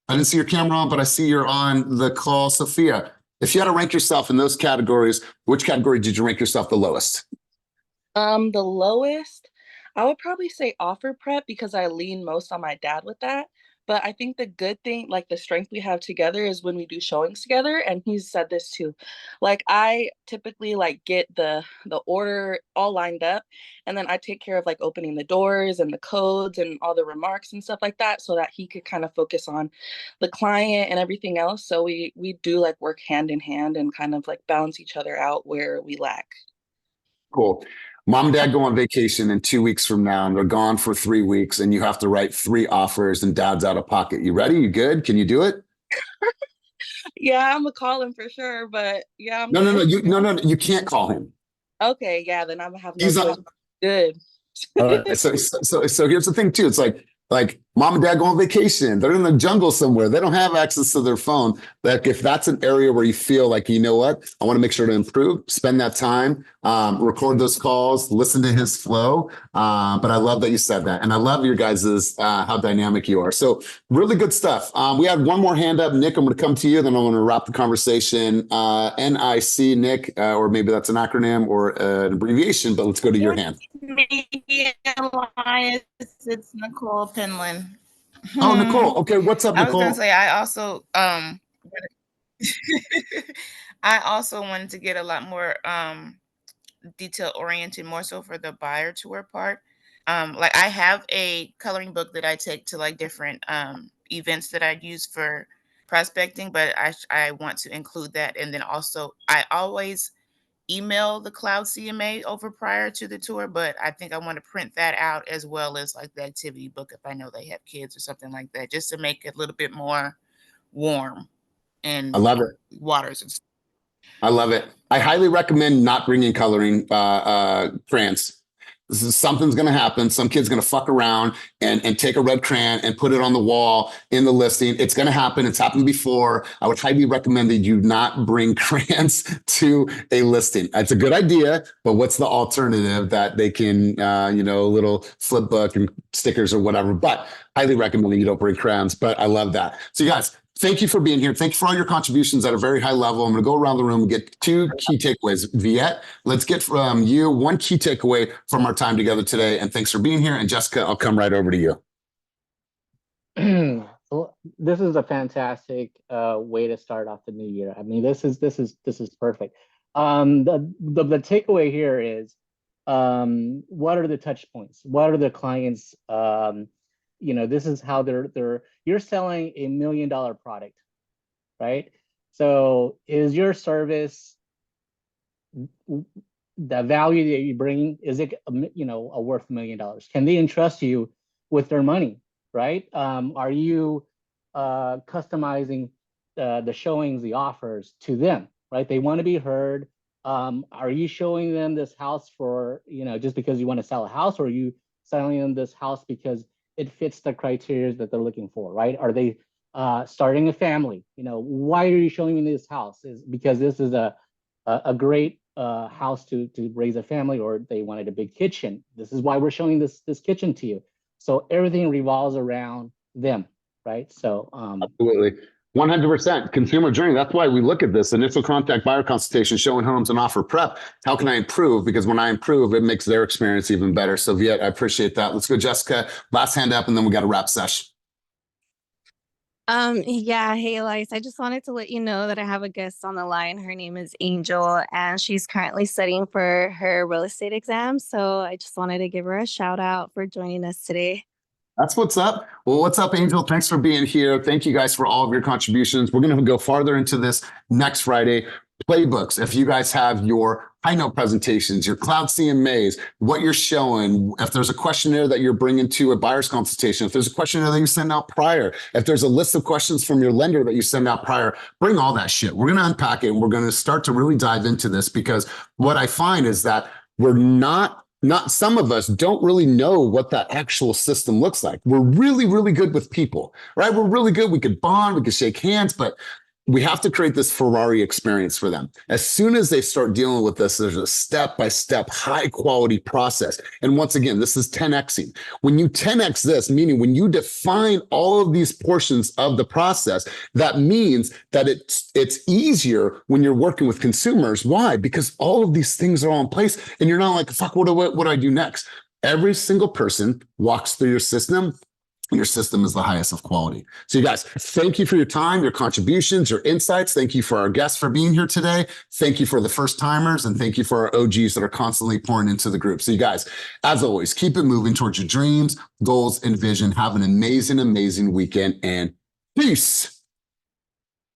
Speaker 1: I didn't see your camera on, but I see you're on the call. Sophia, if you had to rank yourself in those categories, which category did you rank yourself the lowest?
Speaker 14: The lowest, I would probably say offer prep, because I lean most on my dad with that. But I think the good thing, like the strength we have together, is when we do showings together. And he's said this too. Like I typically like get the order all lined up, and then I take care of like opening the doors and the codes and all the remarks and stuff like that, so that he could kind of focus on the client and everything else. So we do like work hand in hand and kind of like balance each other out where we lack.
Speaker 1: Cool. Mom and dad go on vacation in 2 weeks from now, and they're gone for 3 weeks, and you have to write 3 offers and dad's out of pocket. You ready? You good? Can you do it?
Speaker 14: Yeah, I'm gonna call him for sure, but yeah, I'm
Speaker 1: No,
Speaker 14: good.
Speaker 1: no, you can't call him.
Speaker 14: Okay, yeah, then I'm gonna have no
Speaker 1: He's
Speaker 14: choice. Good.
Speaker 1: so here's the thing too. It's like Mom and dad go on vacation. They're in the jungle somewhere. They don't have access to their phone. Like if that's an area where you feel like, you know what, I want to make sure to improve, spend that time, record those calls, listen to his flow. But I love that you said that. And I love your guys's, how dynamic you are. So really good stuff. We had one more hand up. Nick, I'm going to come to you. Then I'm going to wrap the conversation. NIC, Nick, or maybe that's an acronym or an abbreviation, but let's go to your hand.
Speaker 15: Elias, it's Nicole Penland.
Speaker 1: Oh, Nicole. Okay, what's up,
Speaker 15: I was
Speaker 1: Nicole?
Speaker 15: gonna say I also I also wanted to get a lot more detail oriented, more so for the buyer tour part. Like I have a coloring book that I take to like different events that I use for prospecting, but I want to include that. And then also I always email the cloud CMA over prior to the tour, but I think I want to print that out as well as like the activity book if I know they have kids or something like that, just to make it a little bit more warm and
Speaker 1: I love it.
Speaker 15: waters and stuff.
Speaker 1: I love it. I highly recommend not bringing coloring crayons. Something's going to happen. Some kid's going to fuck around and take a red crayon and put it on the wall in the listing. It's going to happen. It's happened before. I would highly recommend that you not bring crayons to a listing. It's a good idea, but what's the alternative that they can, a little flip book and stickers or whatever, but highly recommend that you don't bring crayons, but I love that. So you guys, thank you for being here. Thank you for all your contributions at a very high level. I'm going to go around the room and get 2 key takeaways. Viet, let's get from you 1 key takeaway from our time together today. And thanks for being here. And Jessica, I'll come right over to you.
Speaker 16: Well, this is a fantastic way to start off the new year. I mean, this is perfect. The takeaway here is, what are the touch points? What are the clients? This is how you're selling $1 million product, right? So is your service, the value that you bring, is it, worth $1 million? Can they entrust you with their money, right? Are you customizing the showings, the offers to them, right? They want to be heard. Are you showing them this house for, just because you want to sell a house, or are you selling them this house because it fits the criteria that they're looking for, right? Are they starting a family? Why are you showing me this house? Is because this is a great house to raise a family, or they wanted a big kitchen. This is why we're showing this kitchen to you. So everything revolves around them, right? So
Speaker 1: absolutely. 100% consumer journey. That's why we look at this initial contact, buyer consultation, showing homes, and offer prep. How can I improve? Because when I improve, it makes their experience even better. So Viet, I appreciate that. Let's go, Jessica. Last hand up, and then we got a wrap session.
Speaker 11: Yeah, hey Elias, I just wanted to let you know that I have a guest on the line. Her name is Angel, and she's currently studying for her real estate exam. So I just wanted to give her a shout out for joining us today.
Speaker 1: That's what's up. Well, what's up, Angel? Thanks for being here. Thank you guys for all of your contributions. We're going to go farther into this next Friday. Playbooks, if you guys have your high note presentations, your cloud CMAs, what you're showing, if there's a questionnaire that you're bringing to a buyer's consultation, if there's a questionnaire that you send out prior, if there's a list of questions from your lender that you send out prior, bring all that shit. We're going to unpack it, and we're going to start to really dive into this, because what I find is that we're not some of us don't really know what that actual system looks like. We're really, really good with people, right? We're really good. We could bond, we could shake hands, but we have to create this Ferrari experience for them. As soon as they start dealing with this, there's a step-by-step, high-quality process. And once again, this is 10xing. When you 10x this, meaning when you define all of these portions of the process, that means that it's easier when you're working with consumers. Why? Because all of these things are all in place, and you're not like, fuck, what do I do next? Every single person walks through your system. Your system is the highest of quality. So you guys, thank you for your time, your contributions, your insights. Thank you for our guests for being here today. Thank you for the first timers, and thank you for our OGs that are constantly pouring into the group. So you guys, as always, keep it moving towards your dreams, goals, and vision. Have an amazing, amazing weekend, and peace.